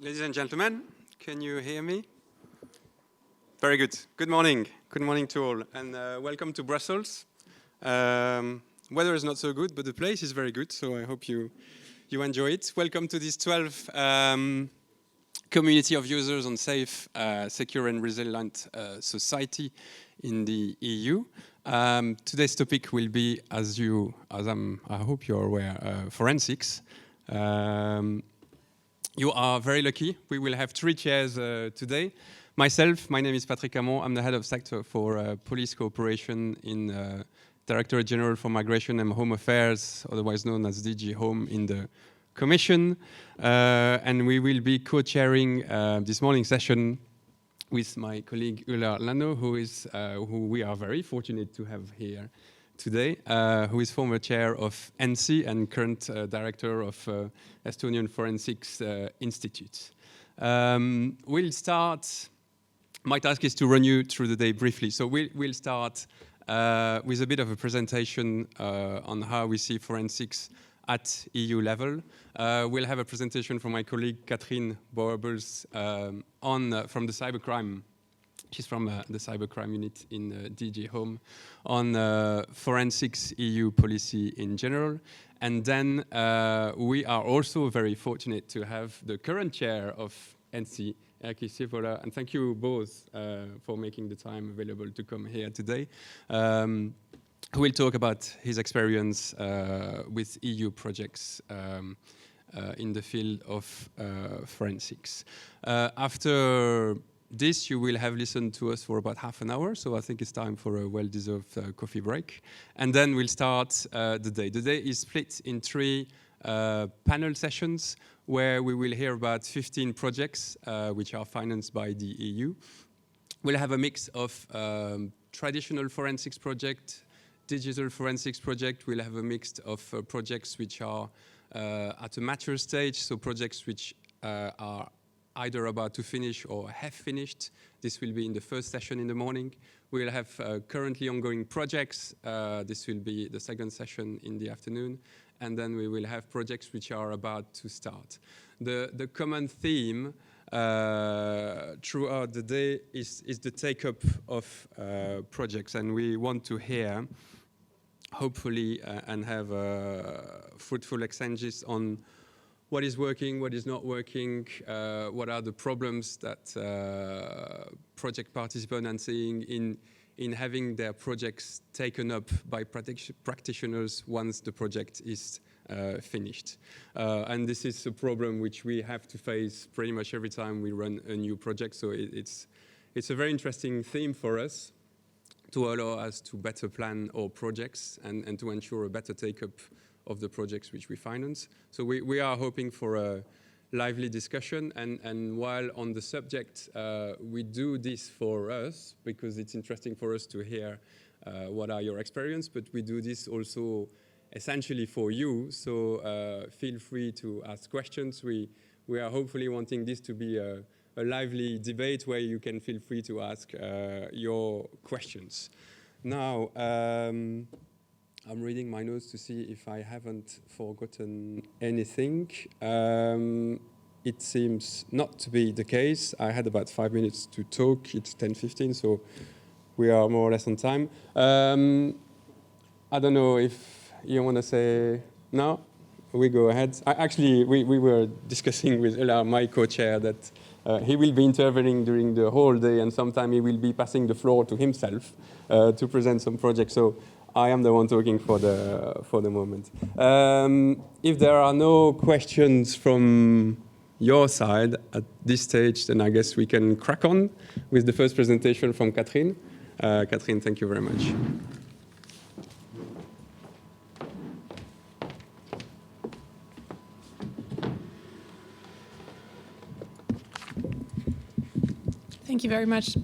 Ladies and gentlemen, can you hear me? Very good. Good morning. Good morning to all, and welcome to Brussels. Weather is not so good, but the place is very good, so I hope you enjoy it. Welcome to this 12th community of users on safe, secure and resilient society in the EU. Today's topic will be, I hope you're aware, forensics. You are very lucky. We will have 3 chairs today. Myself, my name is Patrick Hamon. I'm the head of sector for police cooperation in Directorate General for Migration and Home Affairs, otherwise known as DG Home in the Commission. And we will be co-chairing this morning's session with my colleague Ulla Lano, who we are very fortunate to have here today, who is former chair of NC and current director of Estonian Forensics Institute. We'll start. My task is to run you through the day briefly. So we'll start with a bit of a presentation on how we see forensics at EU level. We'll have a presentation from my colleague Catherine Borbels from the cybercrime. She's from the cybercrime unit in DG Home on forensics EU policy in general. And then we are also very fortunate to have the current chair of NC, Erkki Sihvola, and thank you both for making the time available to come here today. Who will talk about his experience with EU projects in the field of forensics. After this, you will have listened to us for about half an hour, so I think it's time for a well-deserved coffee break. And then we'll start the day. The day is split in 3 panel sessions where we will hear about 15 projects which are financed by the EU. We'll have a mix of traditional forensics project, digital forensics project. We'll have a mix of projects which are at a mature stage, so projects which are either about to finish or have finished. This will be in the first session in the morning. We'll have currently ongoing projects. This will be the second session in the afternoon. And then we will have projects which are about to start. The common theme throughout the day is the take-up of projects. And we want to hear, hopefully, and have fruitful exchanges on what is working, what is not working, what are the problems that project participants are seeing in having their projects taken up by practitioners once the project is finished. And this is a problem which we have to face pretty much every time we run a new project. So it's a very interesting theme for us to allow us to better plan our projects and to ensure a better take-up of the projects which we finance. So we are hoping for a lively discussion, and while on the subject, we do this for us because it's interesting for us to hear what are your experience, but we do this also essentially for you, so feel free to ask questions. We are hopefully wanting this to be a lively debate where you can feel free to ask your questions. Now, I'm reading my notes to see if I haven't forgotten anything. It seems not to be the case. I had about 5 minutes to talk. It's 10:15, so we are more or less on time. I don't know if you want to say no? We go ahead. Actually, we were discussing with Ulla, my co-chair, that he will be intervening during the whole day, and sometime he will be passing the floor to himself to present some projects. So I am the one talking for the moment. If there are no questions from your side at this stage, then I guess we can crack on with the first presentation from Catherine. Catherine, thank you very much. Thank you very much.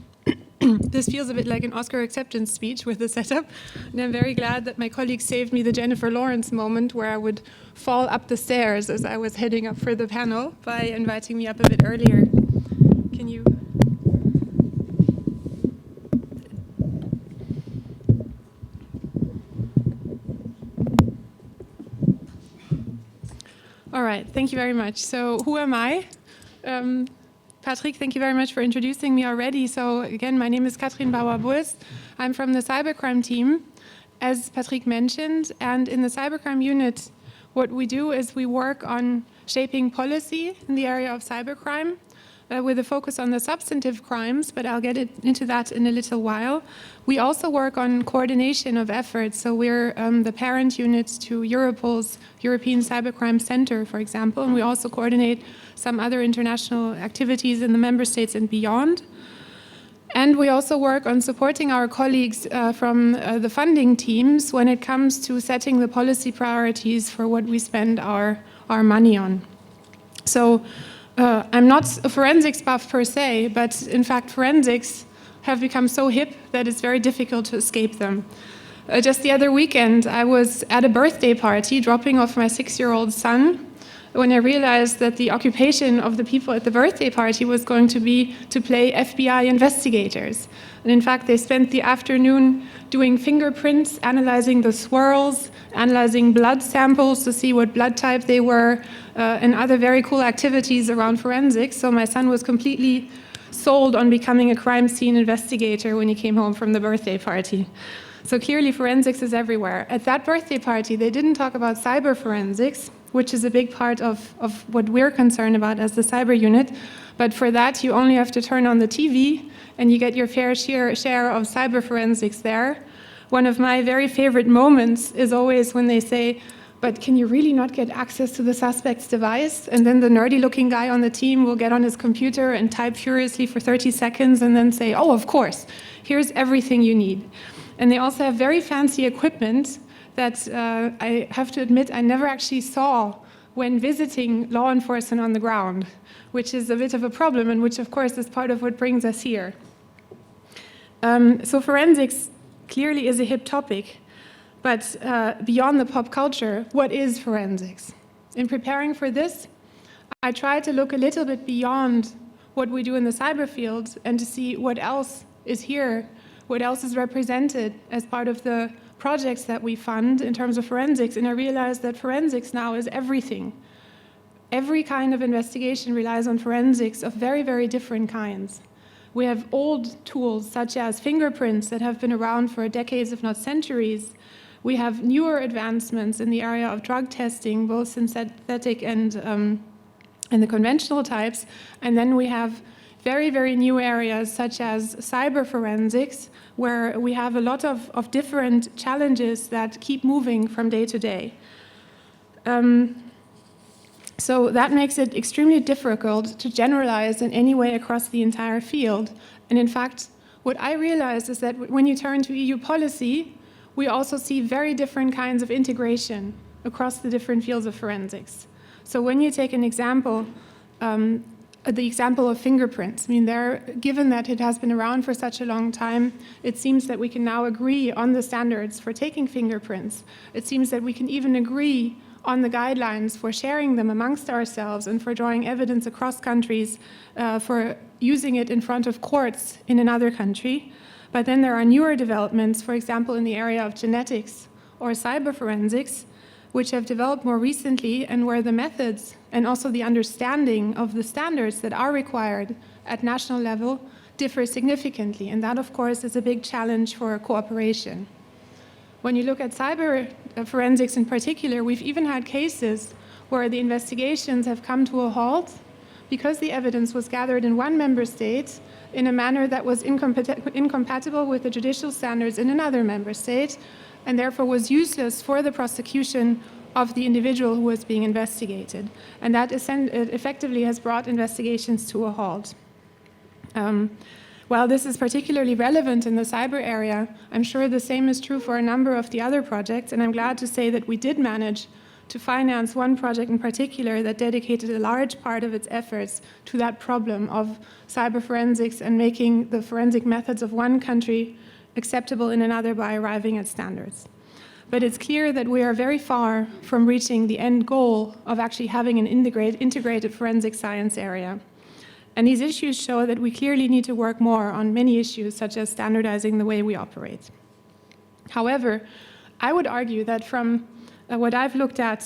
This feels a bit like an Oscar acceptance speech with the setup, and I'm very glad that my colleague saved me the Jennifer Lawrence moment where I would fall up the stairs as I was heading up for the panel by inviting me up a bit earlier. Can you? All right, thank you very much. So who am I? Patrick, thank you very much for introducing me already. So again, my name is Katrin Bauer-Burst. I'm from the cybercrime team, as Patrick mentioned. And in the cybercrime unit, what we do is we work on shaping policy in the area of cybercrime with a focus on the substantive crimes, but I'll get into that in a little while. We also work on coordination of efforts. So we're the parent unit to Europol's European Cybercrime Center, for example, and we also coordinate some other international activities in the member states and beyond. And we also work on supporting our colleagues from the funding teams when it comes to setting the policy priorities for what we spend our money on. So I'm not a forensics buff per se, but in fact forensics have become so hip that it's very difficult to escape them. Just the other weekend, I was at a birthday party dropping off my 6-year-old son when I realized that the occupation of the people at the birthday party was going to be to play FBI investigators. And in fact, they spent the afternoon doing fingerprints, analyzing the swirls, analyzing blood samples to see what blood type they were, and other very cool activities around forensics. So my son was completely sold on becoming a crime scene investigator when he came home from the birthday party. So clearly forensics is everywhere. At that birthday party, they didn't talk about cyber forensics, which is a big part of what we're concerned about as the cyber unit. But for that, you only have to turn on the TV and you get your fair share of cyber forensics there. One of my very favorite moments is always when they say, but can you really not get access to the suspect's device? And then the nerdy looking guy on the team will get on his computer and type furiously for 30 seconds and then say, oh, of course, here's everything you need. And they also have very fancy equipment that I have to admit I never actually saw when visiting law enforcement on the ground, which is a bit of a problem and which of course is part of what brings us here. So forensics clearly is a hip topic, but beyond the pop culture, what is forensics? In preparing for this, I tried to look a little bit beyond what we do in the cyber field and to see what else is here, what else is represented as part of the projects that we fund in terms of forensics, and I realized that forensics now is everything. Every kind of investigation relies on forensics of very, very different kinds. We have old tools such as fingerprints that have been around for decades, if not centuries. We have newer advancements in the area of drug testing, both synthetic and the conventional types, and then we have very, very new areas such as cyber forensics, where we have a lot of different challenges that keep moving from day to day. So that makes it extremely difficult to generalize in any way across the entire field. And in fact, what I realized is that when you turn to EU policy, we also see very different kinds of integration across the different fields of forensics. So when you take an example, the example of fingerprints. I mean, given that it has been around for such a long time, it seems that we can now agree on the standards for taking fingerprints. It seems that we can even agree on the guidelines for sharing them amongst ourselves and for drawing evidence across countries for using it in front of courts in another country. But then there are newer developments, for example, in the area of genetics or cyber forensics, which have developed more recently and where the methods and also the understanding of the standards that are required at national level differ significantly. And that, of course, is a big challenge for cooperation. When you look at cyber forensics in particular, we've even had cases where the investigations have come to a halt because the evidence was gathered in one member state in a manner that was incompatible with the judicial standards in another member state, and therefore was useless for the prosecution of the individual who was being investigated. And that effectively has brought investigations to a halt. While this is particularly relevant in the cyber area, I'm sure the same is true for a number of the other projects, and I'm glad to say that we did manage to finance one project in particular that dedicated a large part of its efforts to that problem of cyber forensics and making the forensic methods of one country acceptable in another by arriving at standards. But it's clear that we are very far from reaching the end goal of actually having an integrated forensic science area. And these issues show that we clearly need to work more on many issues, such as standardizing the way we operate. However, I would argue that from what I've looked at,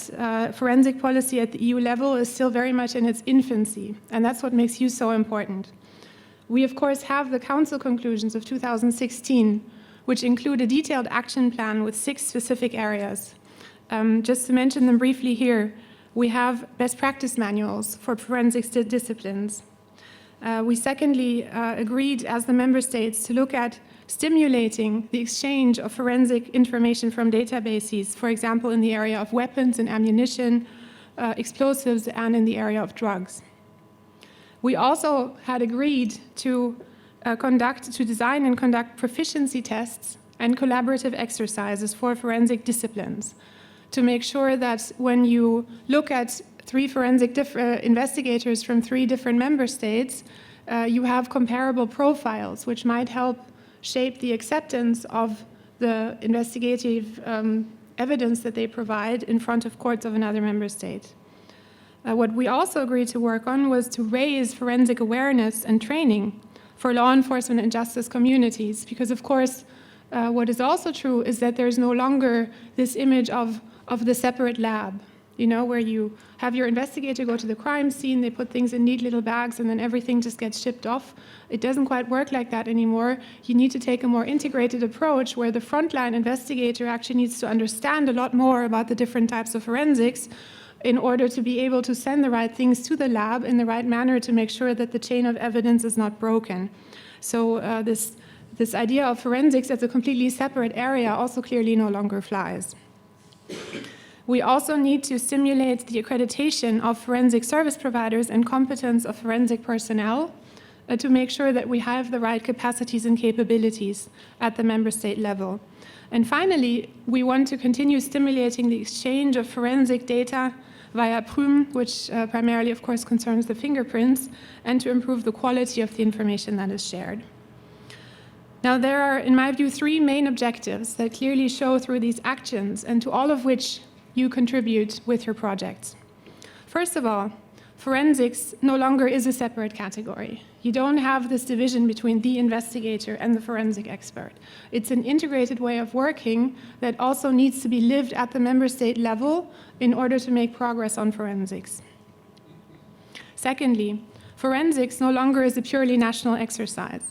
forensic policy at the EU level is still very much in its infancy, and that's what makes you so important. We, of course, have the Council conclusions of 2016, which include a detailed action plan with 6 specific areas. Just to mention them briefly here, we have best practice manuals for forensic disciplines. We secondly agreed as the member states to look at stimulating the exchange of forensic information from databases, for example, in the area of weapons and ammunition, explosives, and in the area of drugs. We also had agreed to design and conduct proficiency tests and collaborative exercises for forensic disciplines to make sure that when you look at 3 forensic investigators from 3 different member states, you have comparable profiles, which might help shape the acceptance of the investigative evidence that they provide in front of courts of another member state. What we also agreed to work on was to raise forensic awareness and training for law enforcement and justice communities, because of course, what is also true is that there's no longer this image of the separate lab, you know, where you have your investigator go to the crime scene, they put things in neat little bags, and then everything just gets shipped off. It doesn't quite work like that anymore. You need to take a more integrated approach where the frontline investigator actually needs to understand a lot more about the different types of forensics in order to be able to send the right things to the lab in the right manner to make sure that the chain of evidence is not broken. So this idea of forensics as a completely separate area also clearly no longer flies. We also need to stimulate the accreditation of forensic service providers and competence of forensic personnel to make sure that we have the right capacities and capabilities at the member state level. And finally, we want to continue stimulating the exchange of forensic data via PRUM, which primarily, of course, concerns the fingerprints, and to improve the quality of the information that is shared. Now, there are, in my view, 3 main objectives that clearly show through these actions, and to all of which you contribute with your projects. First of all, forensics no longer is a separate category. You don't have this division between the investigator and the forensic expert. It's an integrated way of working that also needs to be lived at the member state level in order to make progress on forensics. Secondly, forensics no longer is a purely national exercise.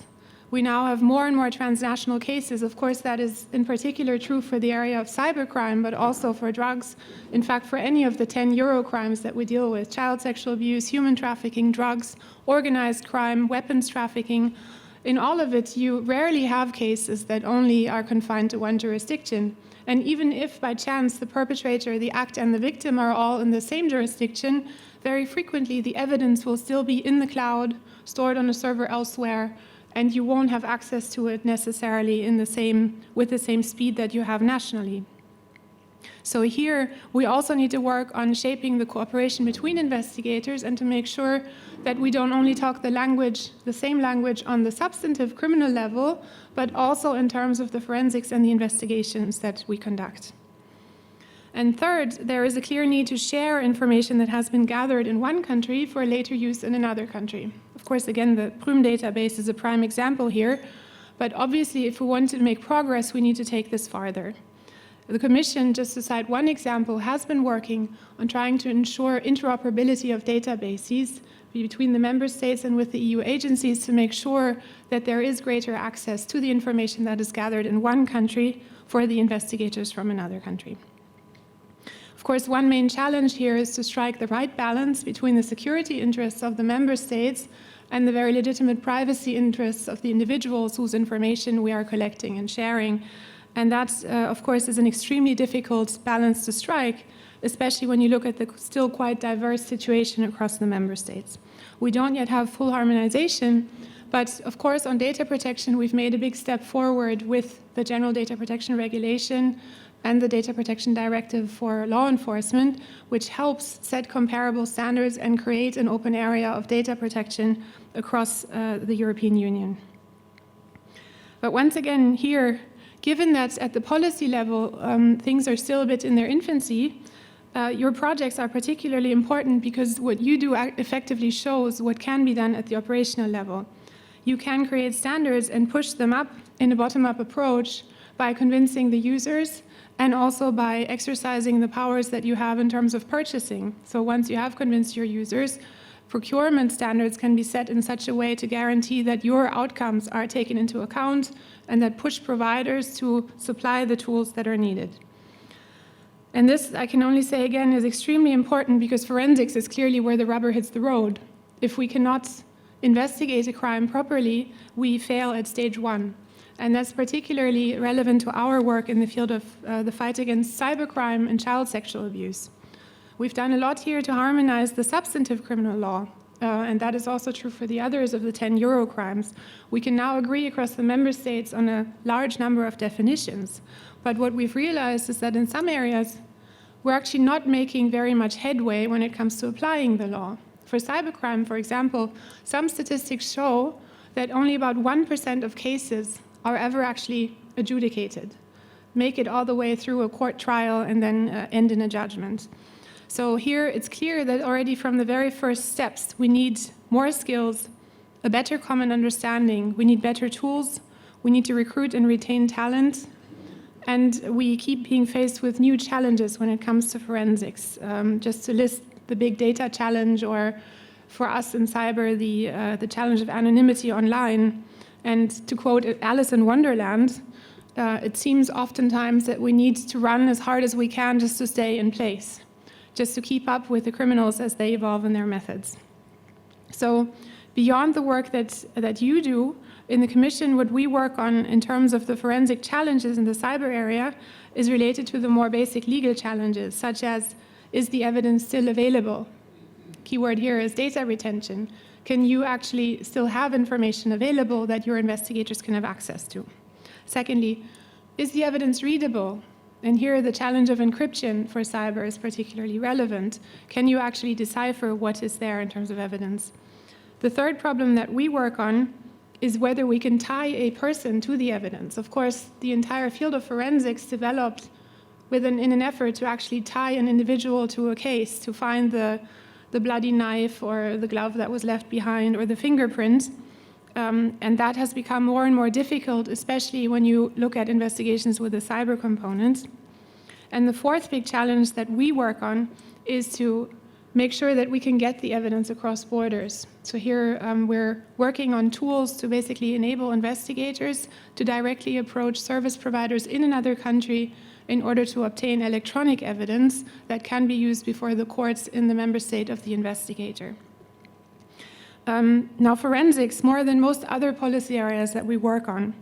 We now have more and more transnational cases. Of course, that is in particular true for the area of cybercrime, but also for drugs. In fact, for any of the 10 Euro crimes that we deal with, child sexual abuse, human trafficking, drugs, organized crime, weapons trafficking, in all of it, you rarely have cases that only are confined to one jurisdiction. And even if by chance the perpetrator, the act, and the victim are all in the same jurisdiction, very frequently the evidence will still be in the cloud, stored on a server elsewhere, and you won't have access to it necessarily with the same speed that you have nationally. So here, we also need to work on shaping the cooperation between investigators and to make sure that we don't only talk the same language on the substantive criminal level, but also in terms of the forensics and the investigations that we conduct. And third, there is a clear need to share information that has been gathered in one country for later use in another country. Of course, again, the PRUM database is a prime example here, but obviously if we want to make progress, we need to take this farther. The Commission, just to cite one example, has been working on trying to ensure interoperability of databases between the member states and with the EU agencies to make sure that there is greater access to the information that is gathered in one country for the investigators from another country. Of course, one main challenge here is to strike the right balance between the security interests of the member states and the very legitimate privacy interests of the individuals whose information we are collecting and sharing. And that, of course, is an extremely difficult balance to strike, especially when you look at the still quite diverse situation across the member states. We don't yet have full harmonization, but of course, on data protection, we've made a big step forward with the General Data Protection Regulation and the Data Protection Directive for law enforcement, which helps set comparable standards and create an open area of data protection across the European Union. But once again here, given that at the policy level things are still a bit in their infancy, your projects are particularly important because what you do effectively shows what can be done at the operational level. You can create standards and push them up in a bottom-up approach by convincing the users and also by exercising the powers that you have in terms of purchasing. So once you have convinced your users, procurement standards can be set in such a way to guarantee that your outcomes are taken into account and that push providers to supply the tools that are needed. And this, I can only say again, is extremely important because forensics is clearly where the rubber hits the road. If we cannot investigate a crime properly, we fail at stage one. And that's particularly relevant to our work in the field of the fight against cybercrime and child sexual abuse. We've done a lot here to harmonize the substantive criminal law, and that is also true for the others of the 10 euro crimes. We can now agree across the member states on a large number of definitions. But what we've realized is that in some areas, we're actually not making very much headway when it comes to applying the law. For cybercrime, for example, some statistics show that only about 1% of cases are ever actually adjudicated, make it all the way through a court trial and then end in a judgment. So here it's clear that already from the very first steps, we need more skills, a better common understanding, we need better tools, we need to recruit and retain talent, and we keep being faced with new challenges when it comes to forensics. Just to list the big data challenge, or for us in cyber, the challenge of anonymity online. And to quote Alice in Wonderland, it seems oftentimes that we need to run as hard as we can just to stay in place, just to keep up with the criminals as they evolve in their methods. So beyond the work that you do in the Commission, what we work on in terms of the forensic challenges in the cyber area is related to the more basic legal challenges, such as, is the evidence still available? Keyword here is data retention. Can you actually still have information available that your investigators can have access to? Secondly, is the evidence readable? And here the challenge of encryption for cyber is particularly relevant. Can you actually decipher what is there in terms of evidence? The third problem that we work on is whether we can tie a person to the evidence. Of course, the entire field of forensics developed in an effort to actually tie an individual to a case, to find the bloody knife or the glove that was left behind or the fingerprint. And that has become more and more difficult, especially when you look at investigations with a cyber component. And the fourth big challenge that we work on is to make sure that we can get the evidence across borders. So here we're working on tools to basically enable investigators to directly approach service providers in another country in order to obtain electronic evidence that can be used before the courts in the member state of the investigator. Now, forensics, more than most other policy areas that we work on,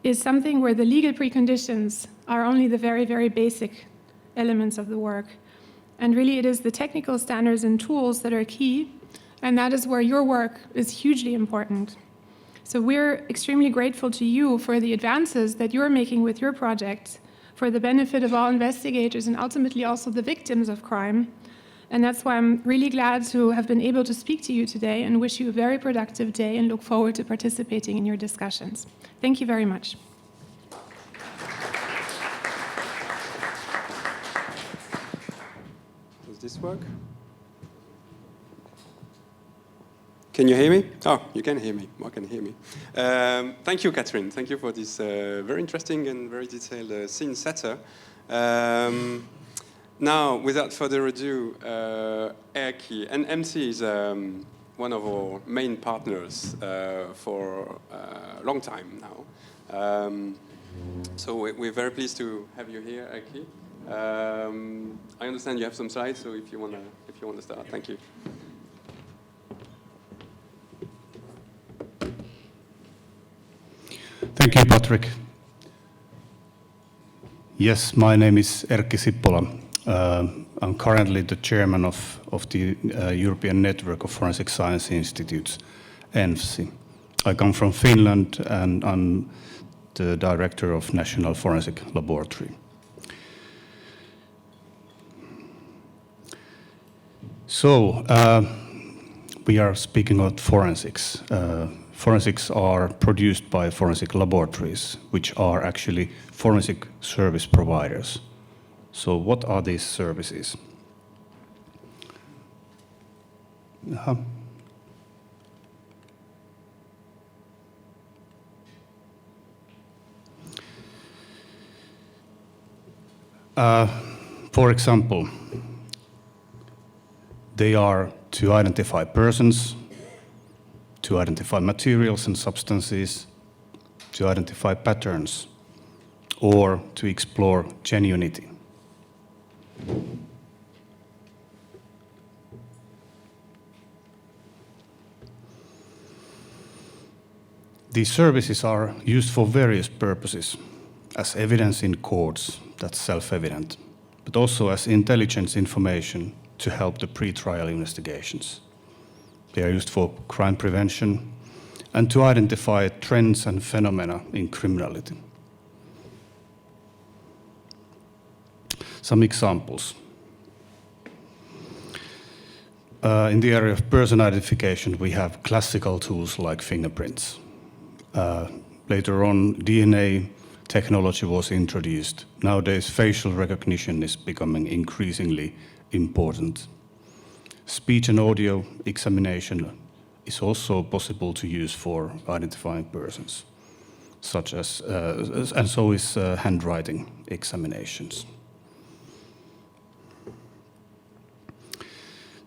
is something where the legal preconditions are only the very, very basic elements of the work. And really, it is the technical standards and tools that are key, and that is where your work is hugely important. So we're extremely grateful to you for the advances that you're making with your project for the benefit of all investigators and ultimately also the victims of crime. And that's why I'm really glad to have been able to speak to you today and wish you a very productive day and look forward to participating in your discussions. Thank you very much. Does this work? Can you hear me? Oh, you can hear me. One can hear me. Thank you, Catherine. Thank you for this very interesting and very detailed scene setter. Now, without further ado, Erkki, and MC is one of our main partners for a long time now. So we're very pleased to have you here, Erkki. I understand you have some slides, so if you want to start, thank you. Thank you, Patrick. Yes, my name is Erkki Sippola. I'm currently the chairman of the European Network of Forensic Science Institutes, ENFSI. I come from Finland, and I'm the director of National Forensic Laboratory. So, we are speaking about forensics. Forensics are produced by forensic laboratories, which are actually forensic service providers. So what are these services? For example, they are to identify persons, to identify materials and substances, to identify patterns, or to explore genuinity. These services are used for various purposes, as evidence in courts, that's self-evident, but also as intelligence information to help the pre-trial investigations. They are used for crime prevention and to identify trends and phenomena in criminality. Some examples. In the area of person identification, we have classical tools like fingerprints. Later on, DNA technology was introduced. Nowadays, facial recognition is becoming increasingly important. Speech and audio examination is also possible to use for identifying persons, such as, and so is handwriting examinations.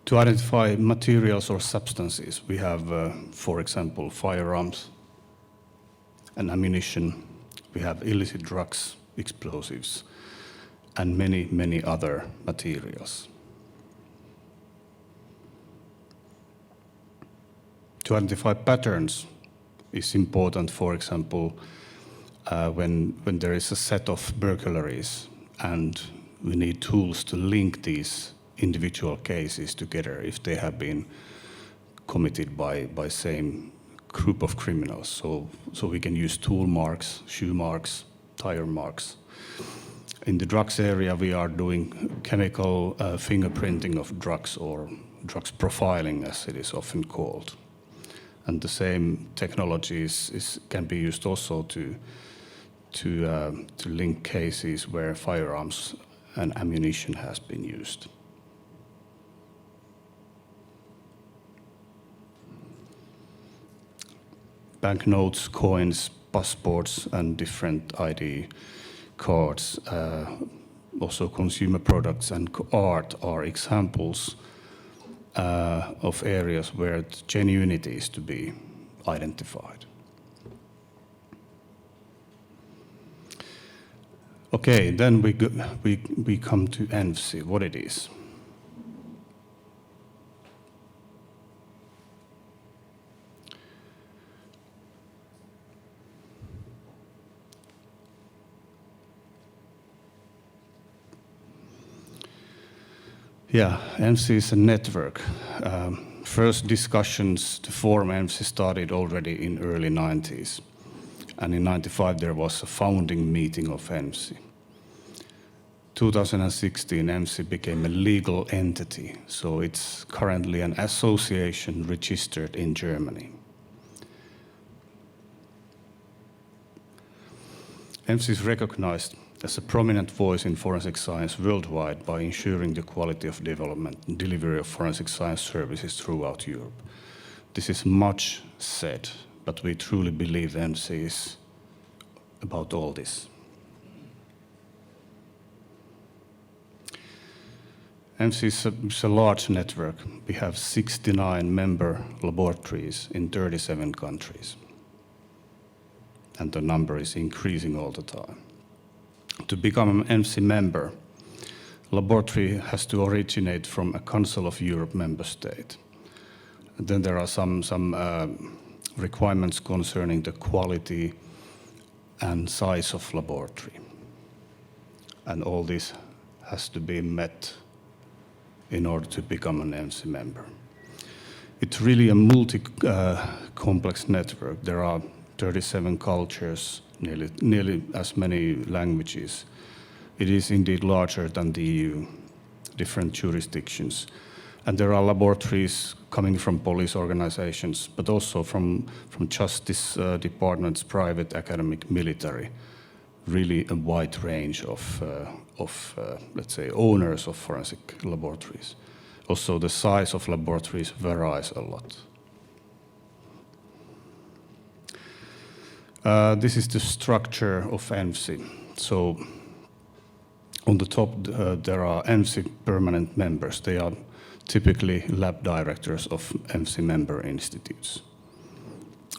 To identify materials or substances, we have, for example, firearms and ammunition. We have illicit drugs, explosives, and many, many other materials. To identify patterns is important, for example, when there is a set of burglaries and we need tools to link these individual cases together if they have been committed by same group of criminals. So we can use tool marks, shoe marks, tire marks. In the drugs area, we are doing chemical fingerprinting of drugs, or drugs profiling, as it is often called. And the same technology can be used also to link cases where firearms and ammunition has been used. Banknotes, coins, passports, and different ID cards, also consumer products and art are examples of areas where genuinity is to be identified. Okay, then we come to ENFSI, what it is. Yeah, ENFSI is a network. First discussions to form ENFSI started already in early 90s. And in 95 there was a founding meeting of ENFSI. 2016 ENFSI became a legal entity, so it's currently an association registered in Germany. ENFSI is recognized as a prominent voice in forensic science worldwide by ensuring the quality of development and delivery of forensic science services throughout Europe. This is much said, but we truly believe ENFSI is about all this. ENFSI is a large network. We have 69 member laboratories in 37 countries. And the number is increasing all the time. To become an ENFSI member, a laboratory has to originate from a Council of Europe member state. And then there are some requirements concerning the quality and size of laboratory. And all this has to be met in order to become an ENFSI member. It's really a multi-complex network. There are 37 cultures, nearly as many languages. It is indeed larger than the EU, different jurisdictions. And there are laboratories coming from police organizations, but also from justice departments, private, academic, military. Really a wide range of let's say, owners of forensic laboratories. Also, the size of laboratories varies a lot. This is the structure of ENFSI. So On the top, there are ENFSI permanent members. They are typically lab directors of ENFSI member institutes.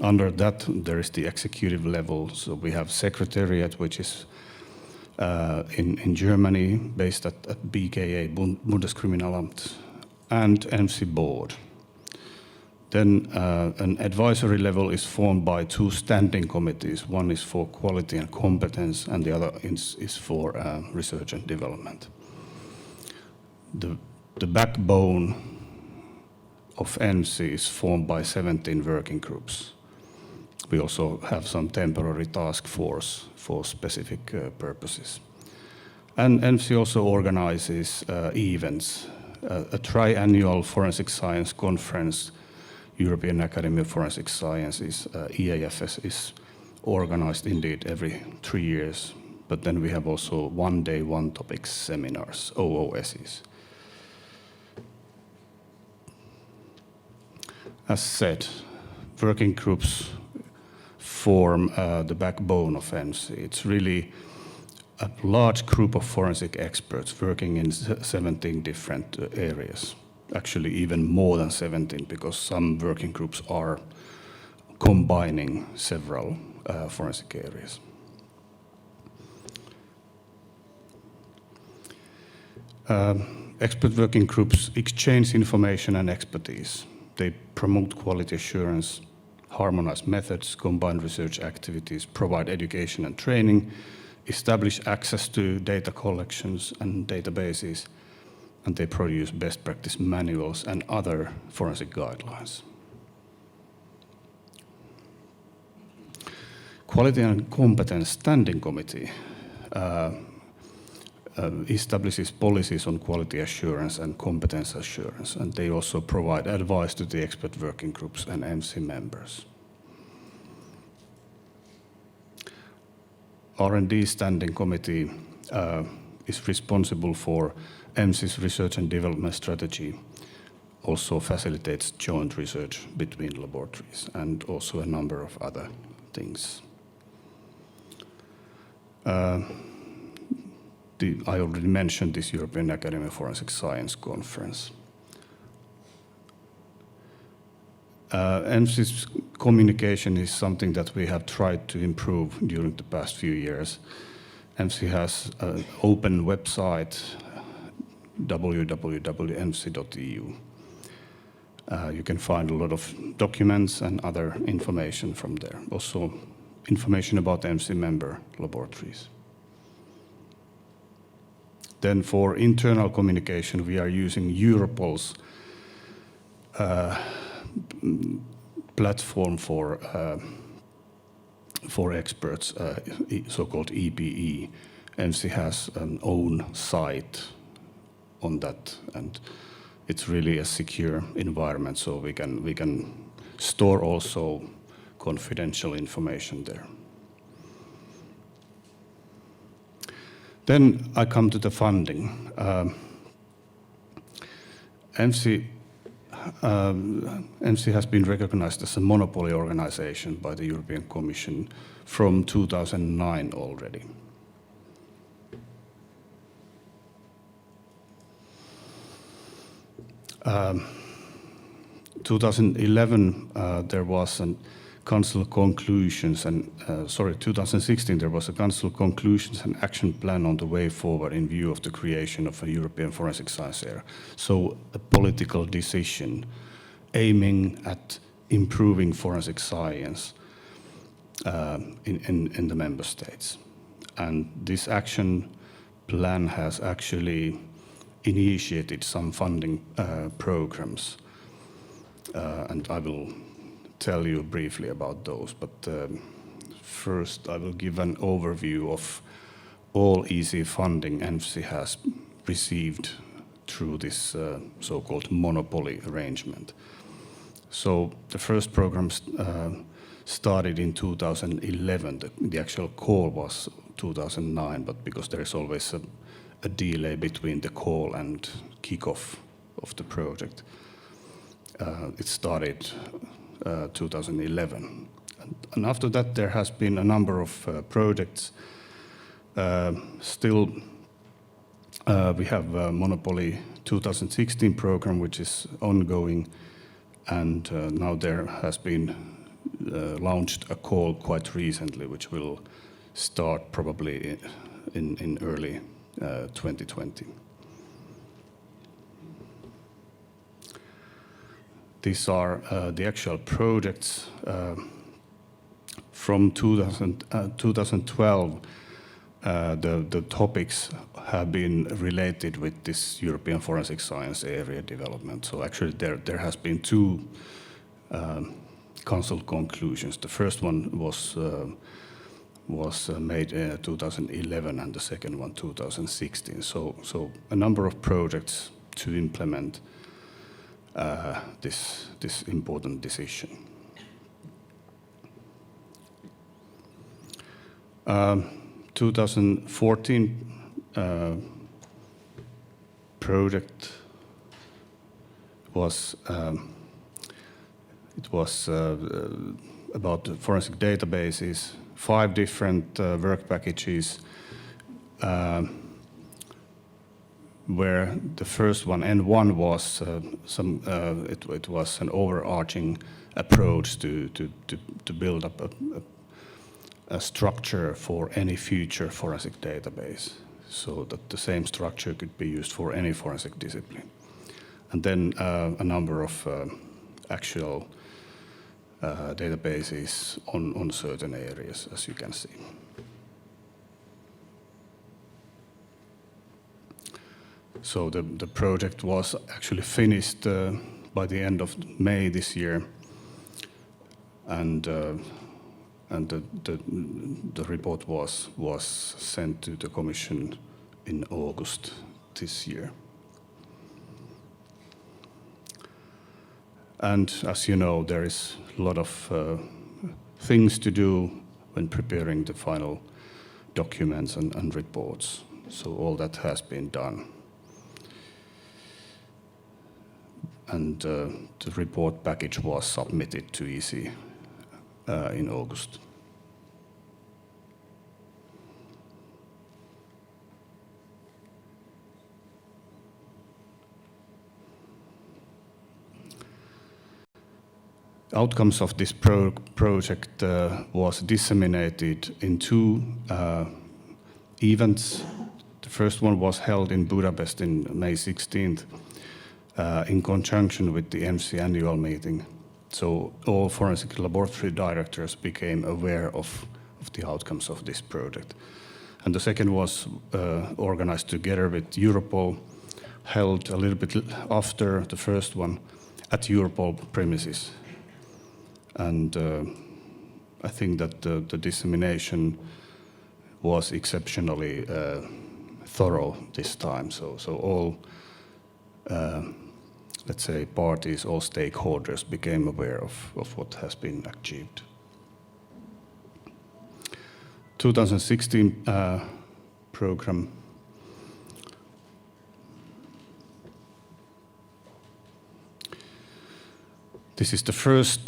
Under that, there is the executive level. So we have secretariat, which is in Germany, based at BKA, Bundeskriminalamt, and ENFSI board. Then an advisory level is formed by two standing committees. One is for quality and competence, and the other is for research and development. The backbone of ENFSI is formed by 17 working groups. We also have some temporary task force for specific purposes. And ENFSI also organizes events, a triannual forensic science conference, European Academy of Forensic Sciences, EAFS, is organized indeed every 3 years. But then we have also one-day, one-topic seminars, OOSs. As said, working groups form the backbone of ENFSI. It's really a large group of forensic experts working in 17 different areas. Actually, even more than 17, because some working groups are combining several forensic areas. Expert working groups exchange information and expertise. They promote quality assurance, harmonize methods, combine research activities, provide education and training, establish access to data collections and databases, and they produce best practice manuals and other forensic guidelines. Quality and Competence Standing Committee establishes policies on quality assurance and competence assurance, and they also provide advice to the expert working groups and ENFSI members. R&D Standing Committee is responsible for ENFSI's research and development strategy, also facilitates joint research between laboratories, and also a number of other things. I already mentioned this European Academy of Forensic Science conference. ENFSI's communication is something that we have tried to improve during the past few years. ENFSI has an open website, www.enfsi.eu. You can find a lot of documents and other information from there. Also, information about ENFSI member laboratories. Then for internal communication, we are using Europol's platform for experts, so-called EPE. ENFSI has an own site on that, and it's really a secure environment, so we can store also confidential information there. Then I come to the funding. ENFSI has been recognized as a monopoly organization by the European Commission from 2009 already. In 2011, there was a Council conclusions and 2016 there was a Council conclusions and action plan on the way forward in view of the creation of a European forensic science area. So a political decision aiming at improving forensic science in the member states. And this action plan has actually initiated some funding programs, and I will tell you briefly about those, but first I will give an overview of all EC funding ENFSI has received through this so-called monopoly arrangement. So the first program started in 2011. The actual call was 2009, but because there is always a delay between the call and kickoff of the project, it started 2011. And after that, there has been a number of projects. Still, We have a Monopoly 2016 program, which is ongoing, and now there has been launched a call quite recently, which will start probably in early 2020. These are the actual projects. From 2012, the topics have been related with this European forensic science area development. So actually there has been two council conclusions. The first one was made in 2011 and the second one 2016. So a number of projects to implement this important decision. 2014 project was about forensic databases, 5 different work packages, where the first one, N1, was it was an overarching approach to build up a structure for any future forensic database, so that the same structure could be used for any forensic discipline. And then a number of actual databases on certain areas, as you can see. So the project was actually finished by the end of May this year, and the report was sent to the Commission in August this year. And as you know, there is a lot of things to do when preparing the final documents and reports. So all that has been done. And the report package was submitted to EC in August. Outcomes of this project was disseminated in 2 events. The first one was held in Budapest in May 16th in conjunction with the MC annual meeting. So all forensic laboratory directors became aware of the outcomes of this project. And the second was organized together with Europol, held a little bit after the first one at Europol premises. And I think that the dissemination was exceptionally thorough this time. So all, let's say, parties, all stakeholders became aware of what has been achieved. 2016 program. This is the first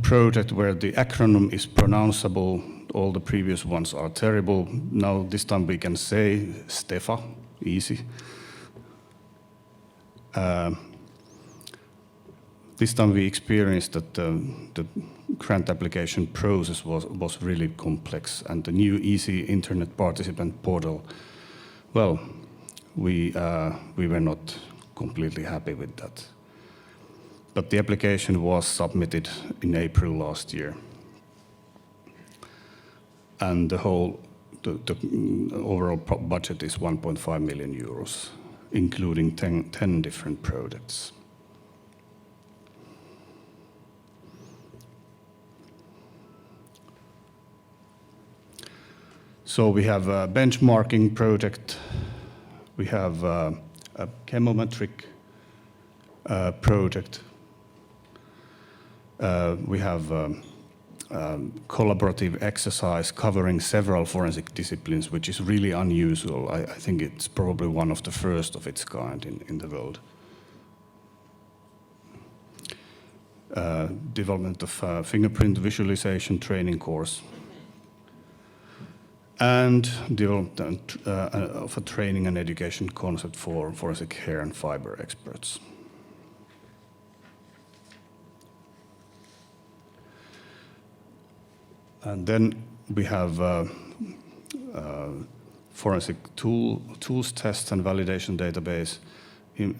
project where the acronym is pronounceable. All the previous ones are terrible. Now this time we can say STEFA, easy. This time we experienced that the grant application process was really complex, and the new easy internet participant portal, well, we were not completely happy with that. But the application was submitted in April last year. And the overall budget is 1.5 million euros, including 10 different projects. So we have a benchmarking project, we have a chemometric project, we have collaborative exercise covering several forensic disciplines, which is really unusual. I think it's probably one of the first of its kind in the world. Development of fingerprint visualization training course. and development of a training and education concept for forensic hair and fiber experts. And then we have forensic tools test and validation database and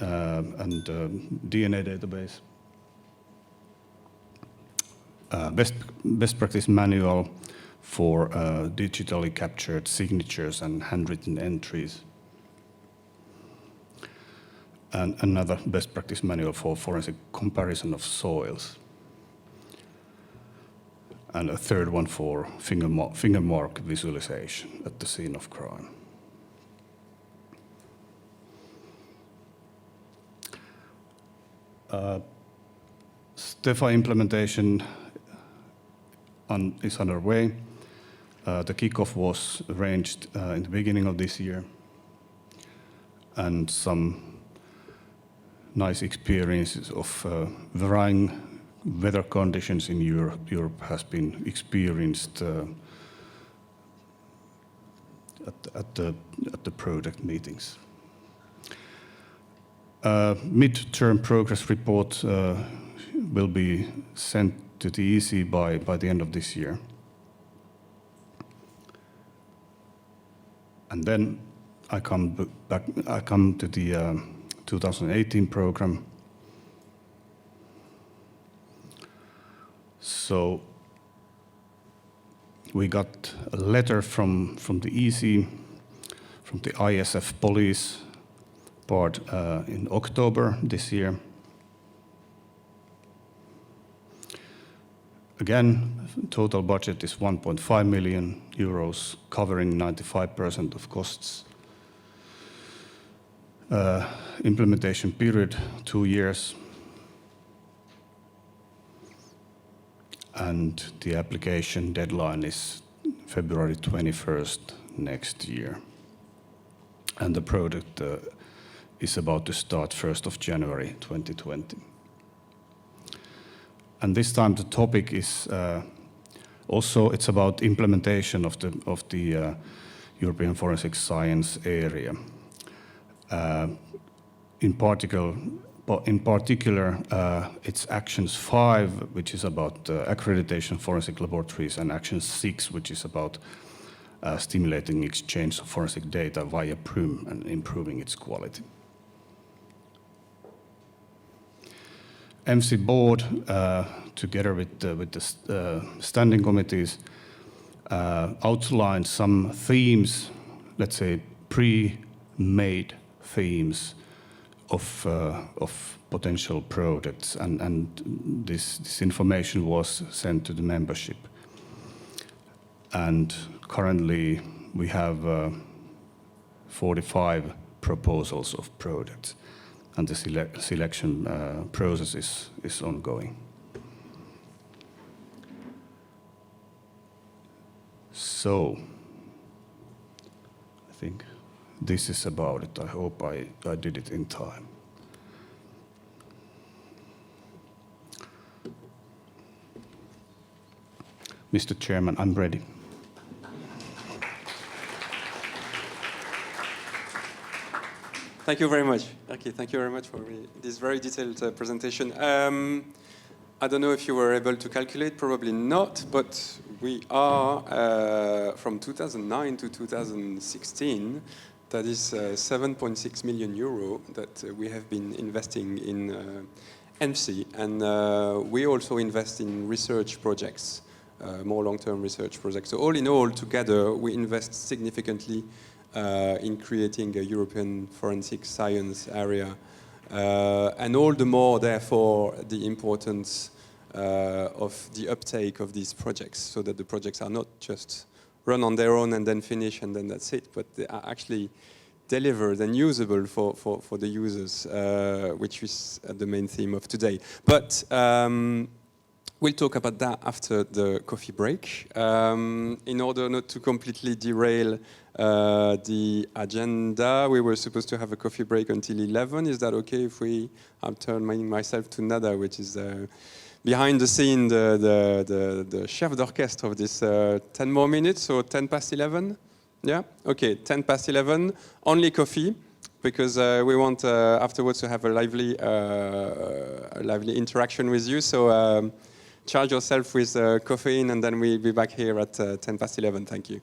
DNA database. Best practice manual for digitally captured signatures and handwritten entries. And another best practice manual for forensic comparison of soils. And a third one for finger mark visualization at the scene of crime. STEFA implementation is underway. The kickoff was arranged in the beginning of this year, and some nice experiences of varying weather conditions in Europe has been experienced at the project meetings. Mid-term progress report will be sent to the EC by the end of this year. And then I come to the 2018 program. So we got a letter from the EC, from the ISF police part in October this year. Again, total budget is 1.5 million euros, covering 95% of costs. Implementation period, 2 years. And the application deadline is February 21st next year. And the project is about to start 1st of January 2020. And this time the topic is also it's about implementation of the European forensic science area. In particular, it's Actions 5, which is about accreditation forensic laboratories, and Action 6, which is about stimulating exchange of forensic data via PRUM and improving its quality. MC board, together with the standing committees, outlined some themes, let's say pre-made themes of potential projects, and this information was sent to the membership. And currently we have 45 proposals of projects, and the selection process is ongoing. So, I think this is about it. I hope I did it in time. Mr. Chairman, I'm ready. Thank you very much. Okay, thank you very much for this very detailed presentation. I don't know if you were able to calculate, probably not, but we are from 2009 to 2016, that is 7.6 million euro that we have been investing in ENFSI, and we also invest in research projects, more long-term research projects. So all in all, together, we invest significantly in creating a European forensic science area, and all the more, therefore, the importance of the uptake of these projects, so that the projects are not just run on their own and then finish and then that's it, but they are actually delivered and usable for the users, which is the main theme of today. But we'll talk about that after the coffee break. In order not to completely derail the agenda, we were supposed to have a coffee break until 11. Is that okay if I'm turning myself to Nada, which is behind the scene, the chef d'orchestre of this 10 more minutes, so 10 past 11? Yeah? Okay, 10 past 11, only coffee, because we want afterwards to have a lively interaction with you. So charge yourself with caffeine, and then we'll be back here at 10 past 11. Thank you.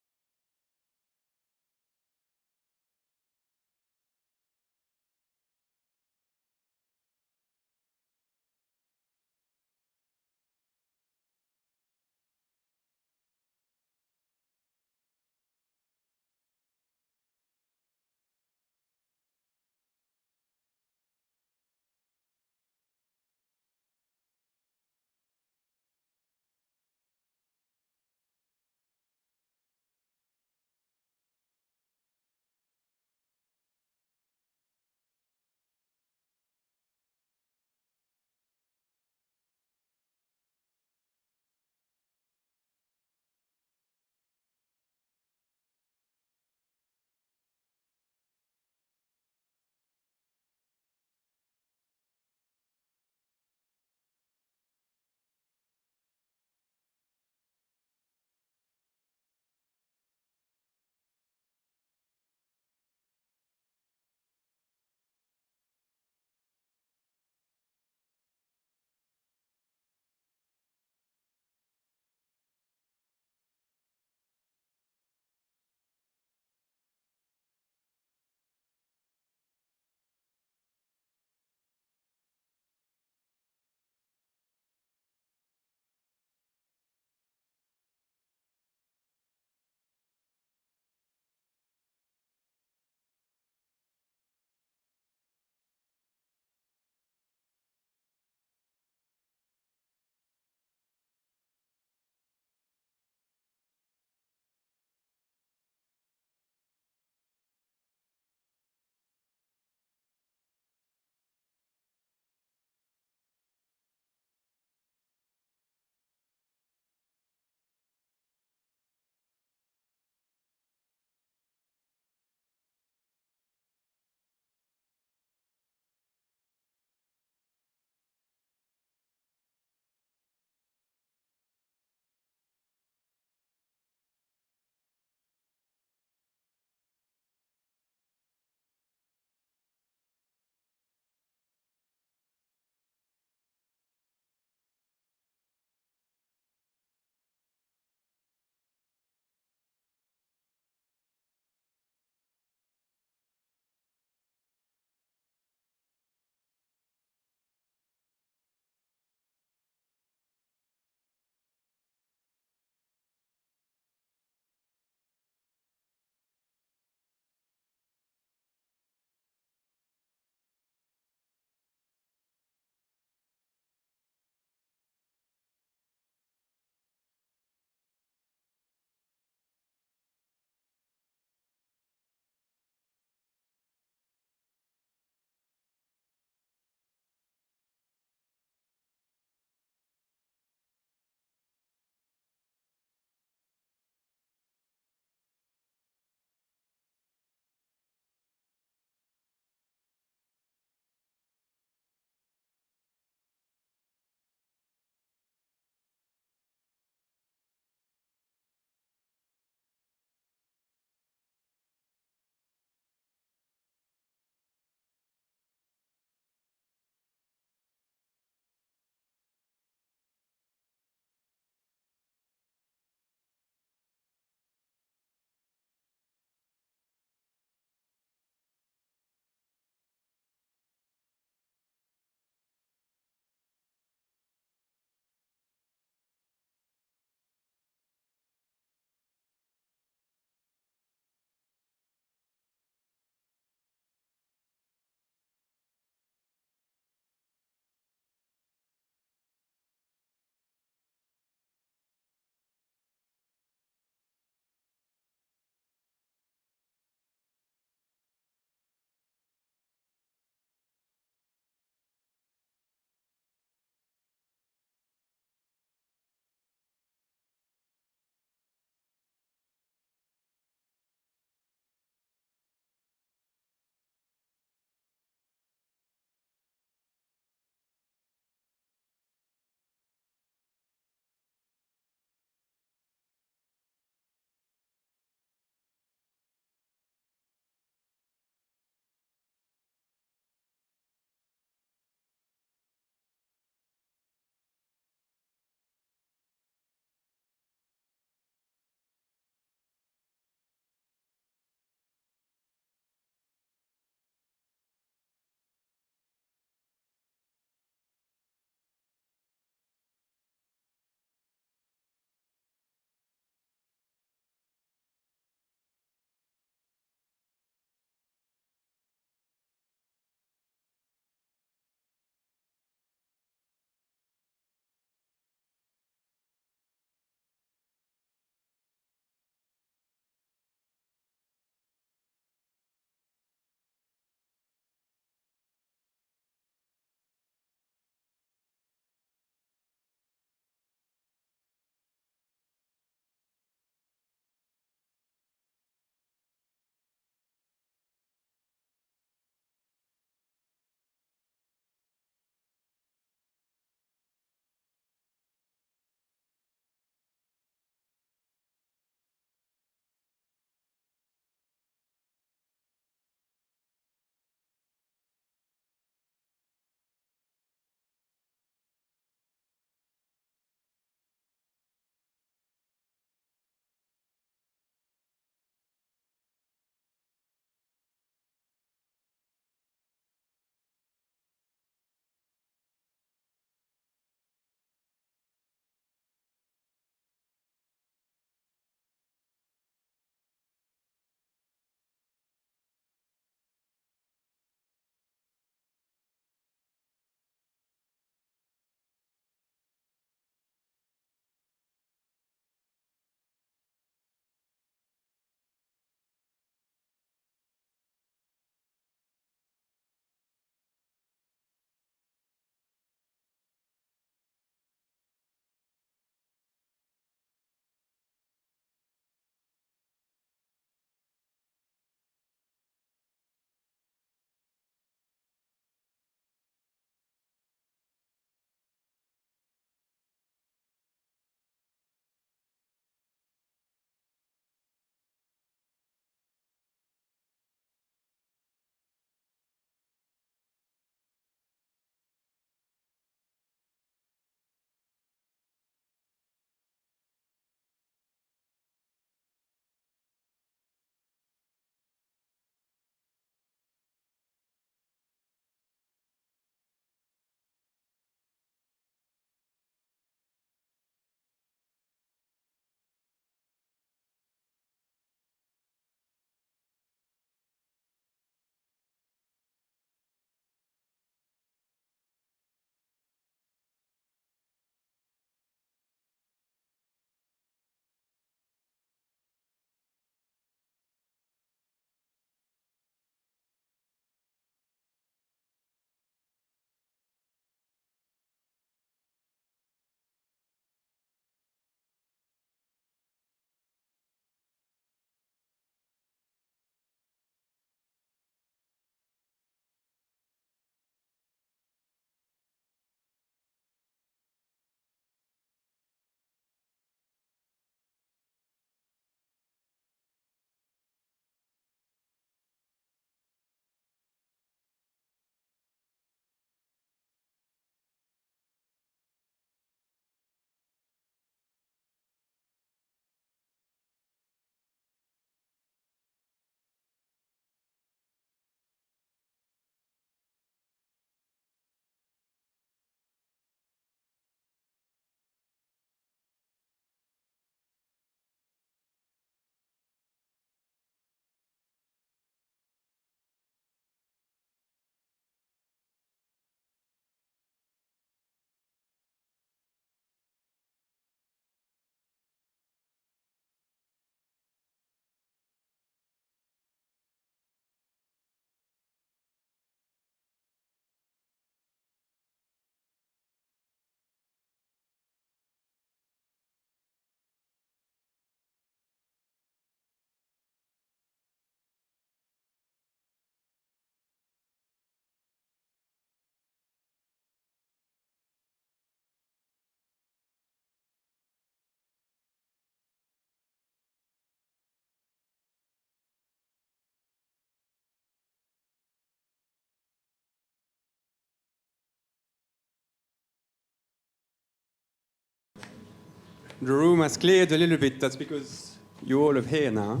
The room has cleared a little bit. That's because you all are here now.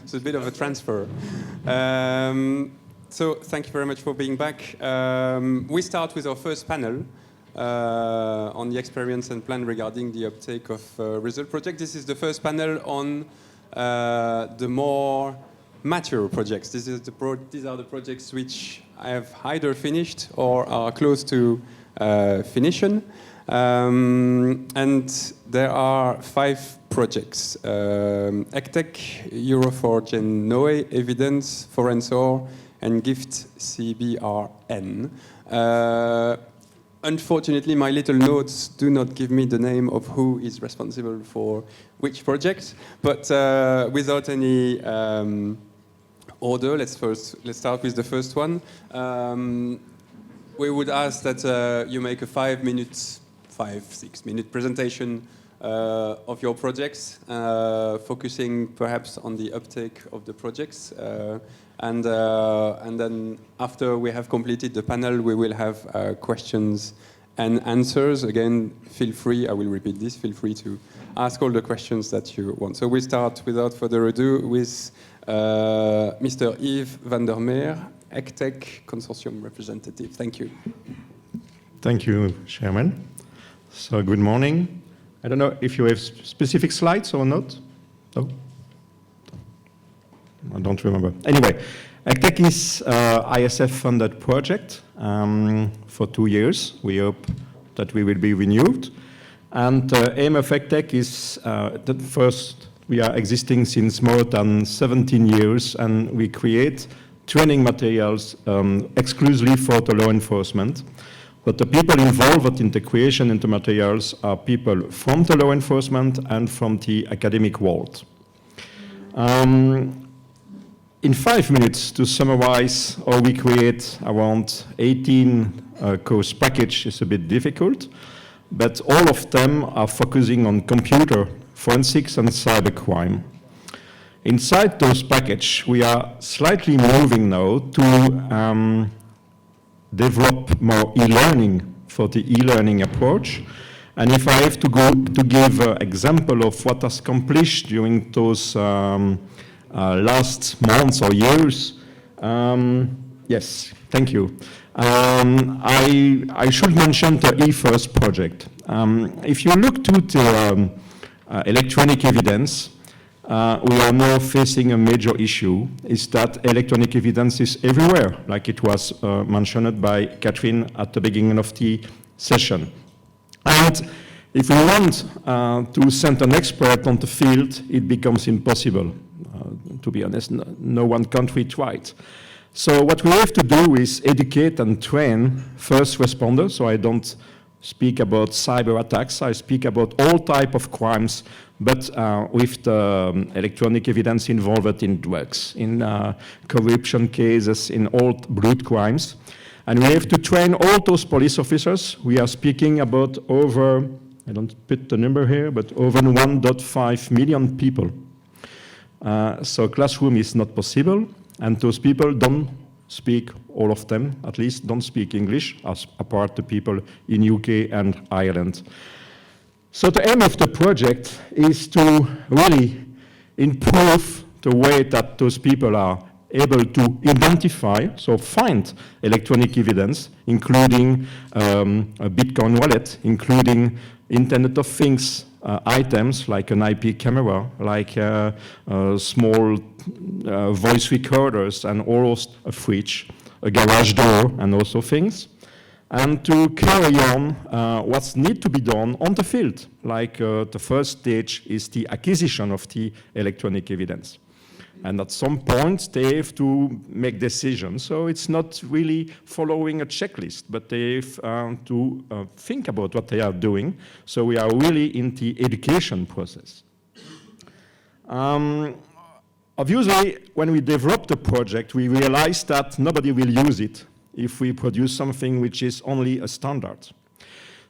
It's a bit of a transfer. So thank you very much for being back. We start with our first panel on the experience and plan regarding the uptake of result project. This is the first panel on the more mature projects. These are the projects which have either finished or are close to finishing. And there are 5 projects: ECTEC, Euro4 Gen Noe, Evidence, Forensor, and Gift CBRN. Unfortunately, my little notes do not give me the name of who is responsible for which project, but without any order, let's start with the first one. We would ask that you make a 5-6-minute presentation of your projects, focusing perhaps on the uptake of the projects. And then after we have completed the panel, we will have questions and answers. Again, feel free, I will repeat this, feel free to ask all the questions that you want. So we start without further ado with Mr. Yves van der Meer, ECTEC Consortium representative. Thank you. Thank you, Chairman. So good morning. I don't know if you have specific slides or not. No? I don't remember. Anyway, ECTEC is ISF-funded project for 2 years. We hope that we will be renewed. And the aim of ECTEC is that first, we are existing since more than 17 years, and we create training materials exclusively for the law enforcement. But the people involved in the creation of the materials are people from the law enforcement and from the academic world. In 5 minutes, to summarize how we create around 18 course package is a bit difficult, but all of them are focusing on computer forensics and cybercrime. Inside those packages, we are slightly moving now to develop more e-learning for the e-learning approach. And if I have to give an example of what has accomplished during those last months or years, yes, thank you. I should mention the eFirst project. If you look to the electronic evidence, we are now facing a major issue, is that electronic evidence is everywhere, like it was mentioned by Catherine at the beginning of the session. And if we want to send an expert on the field, it becomes impossible. To be honest, no one country tried. So what we have to do is educate and train first responders. So I don't speak about cyber attacks, I speak about all type of crimes, but with the electronic evidence involved in drugs, in corruption cases, in all blood crimes. And we have to train all those police officers. We are speaking about over, I don't put the number here, but over 1.5 million people. So classroom is not possible, and those people don't speak, all of them at least, don't speak English, as apart the people in UK and Ireland. So the aim of the project is to really improve the way that those people are able to identify, so find electronic evidence, including a Bitcoin wallet, including Internet of Things items like an IP camera, like small voice recorders and all a fridge, a garage door, and also things. And to carry on what's need to be done on the field, like the first stage is the acquisition of the electronic evidence. And at some point, they have to make decisions. So it's not really following a checklist, but they have to think about what they are doing. So we are really in the education process. Obviously, when we developed the project, we realized that nobody will use it if we produce something which is only a standard.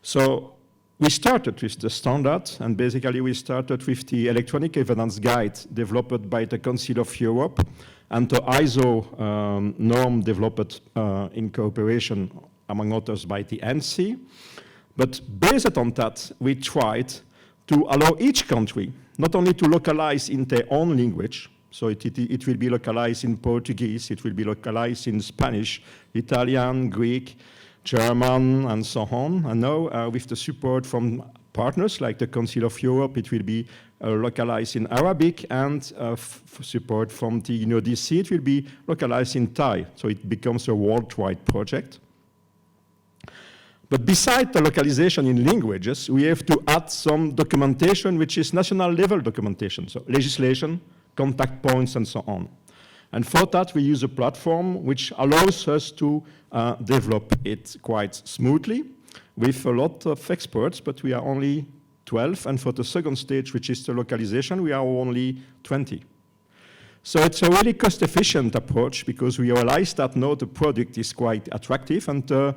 So we started with the standard, and basically we started with the electronic evidence guide developed by the Council of Europe and the ISO norm developed in cooperation, among others, by the ANSI. But based on that, we tried to allow each country not only to localize in their own language, so it will be localized in Portuguese, it will be localized in Spanish, Italian, Greek, German, and so on. And now with the support from partners like the Council of Europe, it will be localized in Arabic, and support from the DC, it will be localized in Thai. So it becomes a worldwide project. But beside the localization in languages, we have to add some documentation, which is national level documentation, so legislation, contact points, and so on. And for that, we use a platform which allows us to develop it quite smoothly with a lot of experts, but we are only 12. And for the second stage, which is the localization, we are only 20. So it's a really cost-efficient approach because we realize that now the product is quite attractive, and the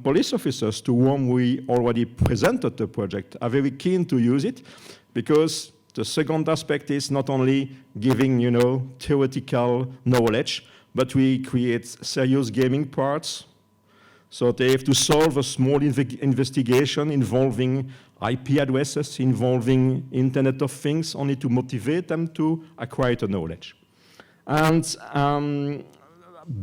police officers to whom we already presented the project are very keen to use it, because the second aspect is not only giving, theoretical knowledge, but we create serious gaming parts. So they have to solve a small investigation involving IP addresses, involving Internet of Things, only to motivate them to acquire the knowledge. And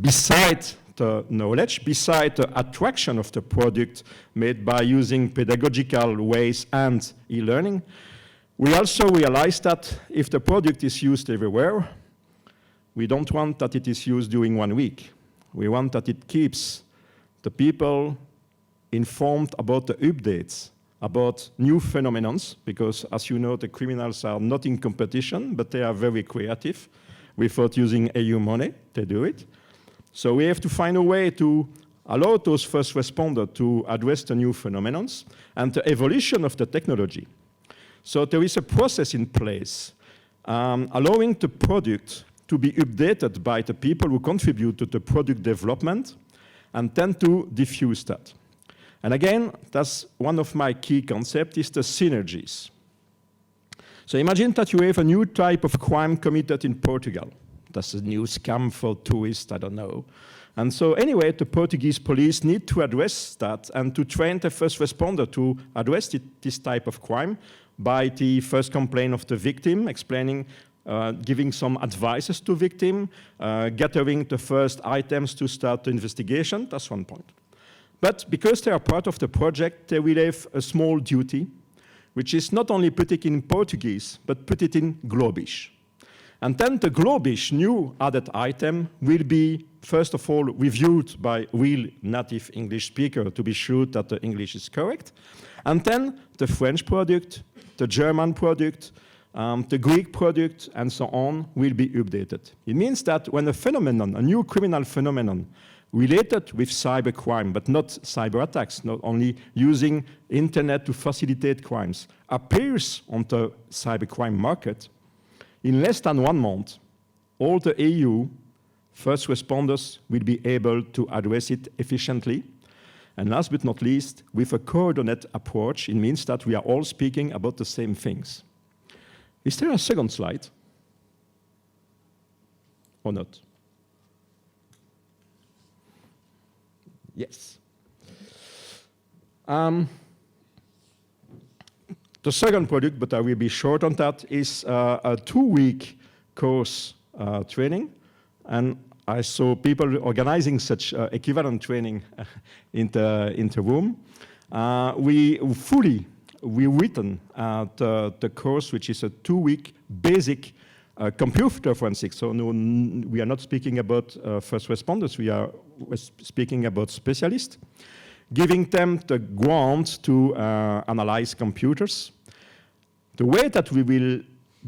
beside the knowledge, beside the attraction of the product made by using pedagogical ways and e-learning, we also realize that if the product is used everywhere, we don't want that it is used during 1 week. We want that it keeps the people informed about the updates, about new phenomena, because as you know, the criminals are not in competition, but they are very creative. Without using EU money, they do it. So we have to find a way to allow those first responders to address the new phenomena and the evolution of the technology. So there is a process in place allowing the product to be updated by the people who contribute to the product development, and then to diffuse that. And again, that's one of my key concepts, is the synergies. So imagine that you have a new type of crime committed in Portugal. That's a new scam for tourists, I don't know. And so anyway, the Portuguese police need to address that and to train the first responder to address this type of crime by the first complaint of the victim, explaining, giving some advices to victim, gathering the first items to start the investigation. That's one point. But because they are part of the project, they will have a small duty, which is not only put it in Portuguese, but put it in Globish. And then the Globish new added item will be, first of all, reviewed by real native English speaker to be sure that the English is correct. And then the French product, the German product, the Greek product, and so on, will be updated. It means that when a phenomenon, a new criminal phenomenon, related with cybercrime, but not cyber attacks, not only using internet to facilitate crimes, appears on the cybercrime market, in less than 1 month, all the EU first responders will be able to address it efficiently. And last but not least, with a coordinated approach, it means that we are all speaking about the same things. Is there a second slide? Or not? Yes. The second product, but I will be short on that, is a 2-week course training. And I saw people organizing such equivalent training in the room. We written the course, which is a 2-week basic computer forensics. So no, we are not speaking about first responders. We are speaking about specialists, giving them the ground to analyze computers. The way that we will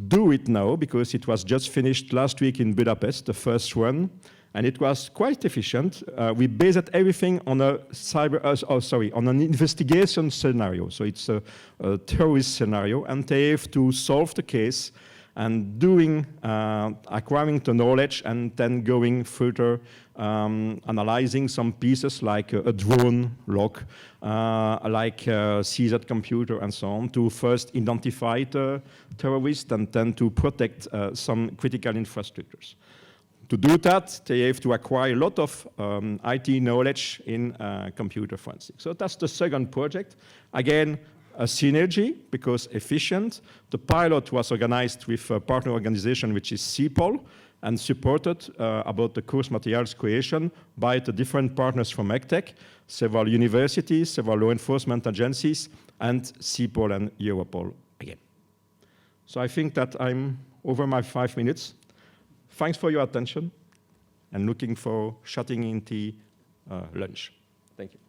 do it now, because it was just finished last week in Budapest, the first one, and it was quite efficient. We based everything on a on an investigation scenario. So it's a terrorist scenario, and they have to solve the case and acquiring the knowledge, and then going further, analyzing some pieces like a drone log, like a CZ computer and so on, to first identify the terrorist and then to protect some critical infrastructures. To do that, they have to acquire a lot of IT knowledge in computer forensics. So that's the second project. Again, a synergy because efficient. The pilot was organized with a partner organization, which is CPOL, and supported about the course materials creation by the different partners from EdTech, several universities, several law enforcement agencies, and CPOL and Europol again. So I think that I'm over my 5 minutes. Thanks for your attention, and looking for shutting into lunch. Thank you.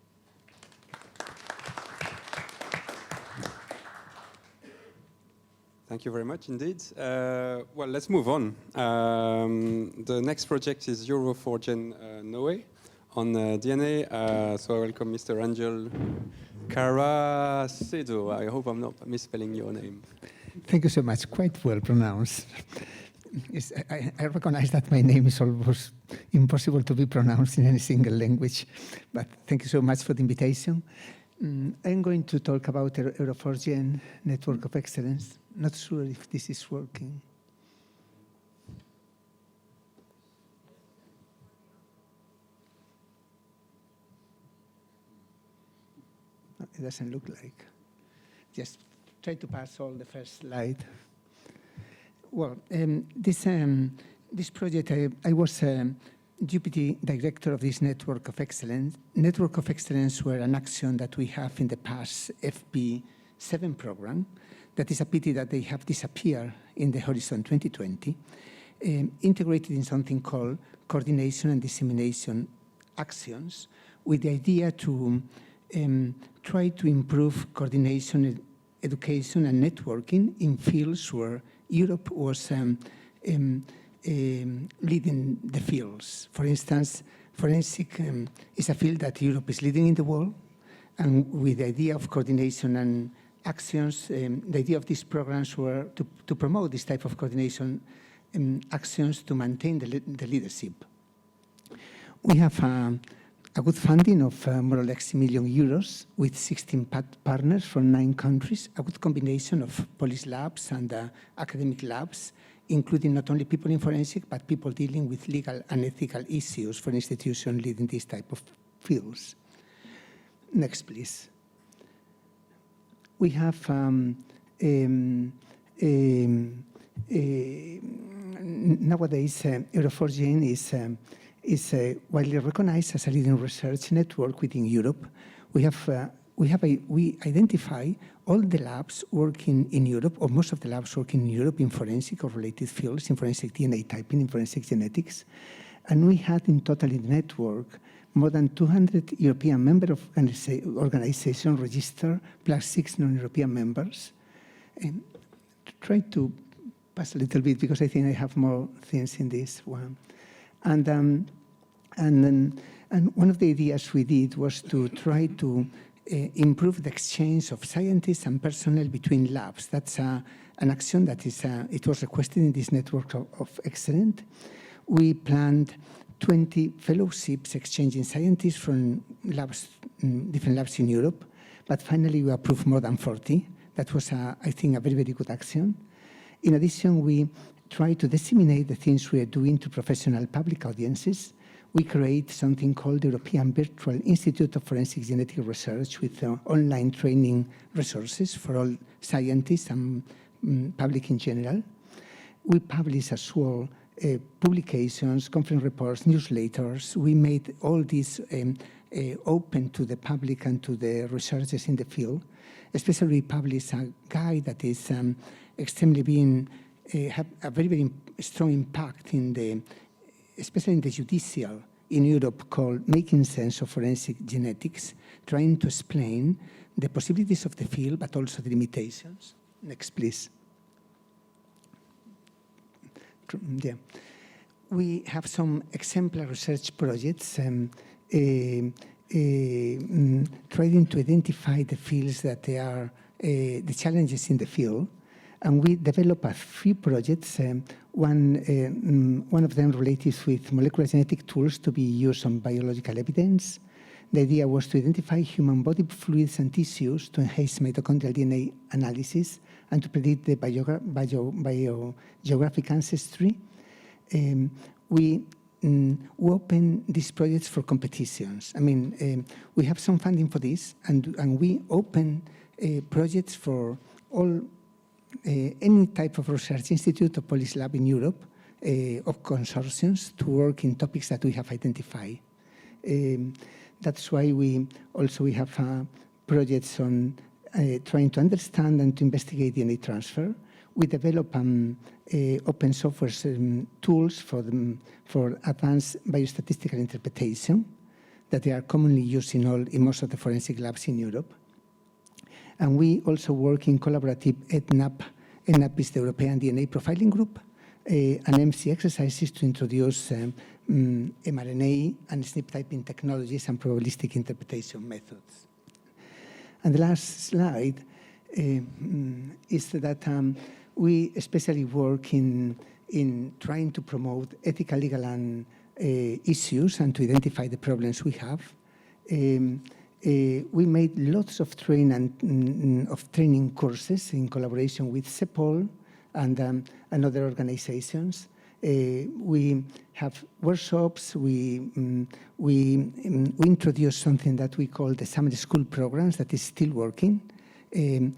Thank you very much indeed. Well, let's move on. The next project is Euro4Gen NOE on DNA. So I welcome Mr. Angel Caracedo. I hope I'm not misspelling your name. Thank you so much. Quite well pronounced. I recognize that my name is almost impossible to be pronounced in any single language, but thank you so much for the invitation. I'm going to talk about Euro4Gen Network of Excellence. Not sure if this is working. No, it doesn't look like. Just try to pass all the first slide. Well, this project, I was Deputy Director of this Network of Excellence. Network of Excellence were an action that we have in the past FP7 program. That is a pity that they have disappeared in the Horizon 2020, integrated in something called coordination and dissemination actions, with the idea to try to improve coordination, education, and networking in fields where Europe was leading the fields. For instance, forensic is a field that Europe is leading in the world, and with the idea of coordination and actions, the idea of these programs were to promote this type of coordination actions to maintain the leadership. We have a good funding of more or less €1 million with 16 partners from 9 countries, a good combination of police labs and academic labs, including not only people in forensic, but people dealing with legal and ethical issues for institutions leading these type of fields. Next, please. We have nowadays Euro4Gen is widely recognized as a leading research network within Europe. We identify all the labs working in Europe, or most of the labs working in Europe in forensic or related fields, in forensic DNA typing, in forensic genetics. And we had in total in the network more than 200 European member of organizations registered, plus 6 non-European members. And try to pass a little bit, because I think I have more things in this one. And one of the ideas we did was to try to improve the exchange of scientists and personnel between labs. That's an action that is it was requested in this network of excellence. We planned 20 fellowships exchanging scientists from labs, different labs in Europe, but finally we approved more than 40. That was, I think, a very, very good action. In addition, we try to disseminate the things we are doing to professional public audiences. We create something called the European Virtual Institute of Forensic Genetic Research with online training resources for all scientists and public in general. We publish as well publications, conference reports, newsletters. We made all this open to the public and to the researchers in the field. Especially, we publish a guide that is extremely being have a very, very strong impact in the, especially in the judicial in Europe, called Making Sense of Forensic Genetics, trying to explain the possibilities of the field, but also the limitations. Next, please. Yeah. We have some exemplar research projects trying to identify the fields that they are the challenges in the field. And we develop a few projects, one of them related with molecular genetic tools to be used on biological evidence. The idea was to identify human body fluids and tissues to enhance mitochondrial DNA analysis and to predict the biogeographic ancestry. We open these projects for competitions. I mean, we have some funding for this, and we open projects for all any type of research institute or police lab in Europe of consortiums to work in topics that we have identified. That's why we have projects on trying to understand and to investigate DNA transfer. We develop open software tools for advanced biostatistical interpretation that they are commonly used in most of the forensic labs in Europe. And we also work in collaborative EDNAP. EDNAP is the European DNA Profiling Group, and MC exercises to introduce mRNA and SNP typing technologies and probabilistic interpretation methods. And the last slide is that we especially work in trying to promote ethical, legal, and issues and to identify the problems we have. We made lots of training courses in collaboration with CEPOL and other organizations. We have workshops. We introduced something that we call the summer school programs that is still working. The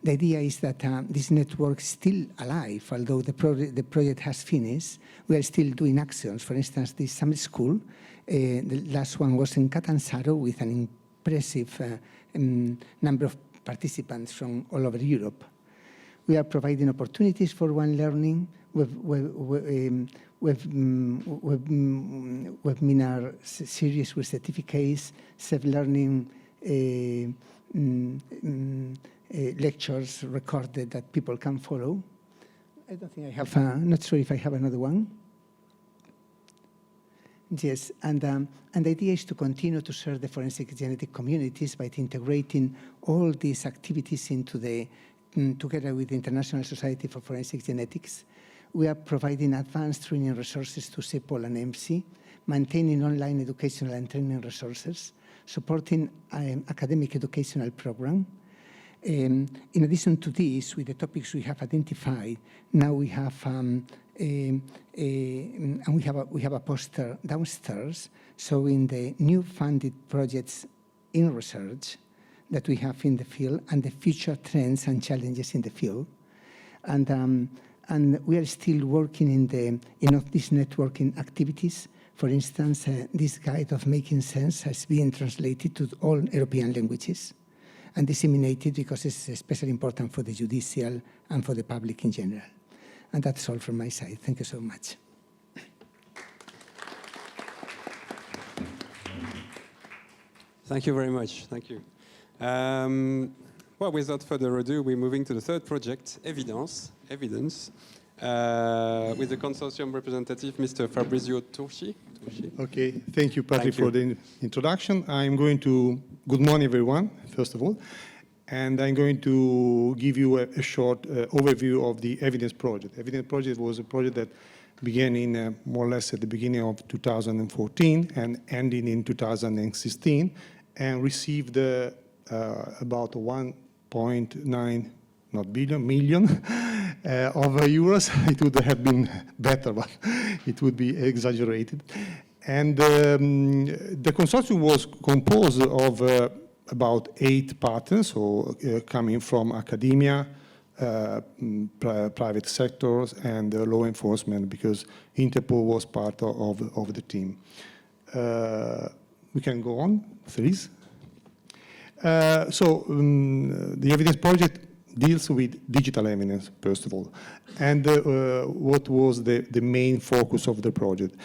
idea is that this network is still alive, although the project has finished. We are still doing actions. For instance, this summer school, the last one was in Catanzaro with an impressive number of participants from all over Europe. We are providing opportunities for one learning, webinar series with certificates, self-learning lectures recorded that people can follow. I don't think I have, not sure if I have another one. Yes, and the idea is to continue to serve the forensic genetic communities by integrating all these activities into together with the International Society for Forensic Genetics. We are providing advanced training resources to CEPOL and MC, maintaining online educational and training resources, supporting academic educational program. In addition to this, with the topics we have identified, now we have we have a poster downstairs showing the new funded projects in research that we have in the field and the future trends and challenges in the field. And we are still working in these networking activities. For instance, this guide of making sense has been translated to all European languages and disseminated because it's especially important for the judicial and for the public in general. And that's all from my side. Thank you so much. Thank you very much. Thank you. Well, without further ado, we're moving to the third project, Evidence, with the consortium representative, Mr. Fabrizio Turci. Okay, thank you, Patrick, for the introduction. Good morning, everyone, first of all. And I'm going to give you a short overview of the Evidence project. Evidence project was a project that began in more or less at the beginning of 2014 and ending in 2016 and received about 1.9 million of euros. It would have been better, but it would be exaggerated. And the consortium was composed of about 8 partners, so coming from academia, private sectors, and law enforcement, because Interpol was part of the team. We can go on, please. The Evidence project deals with digital evidence, first of all. And what was the main focus of the project?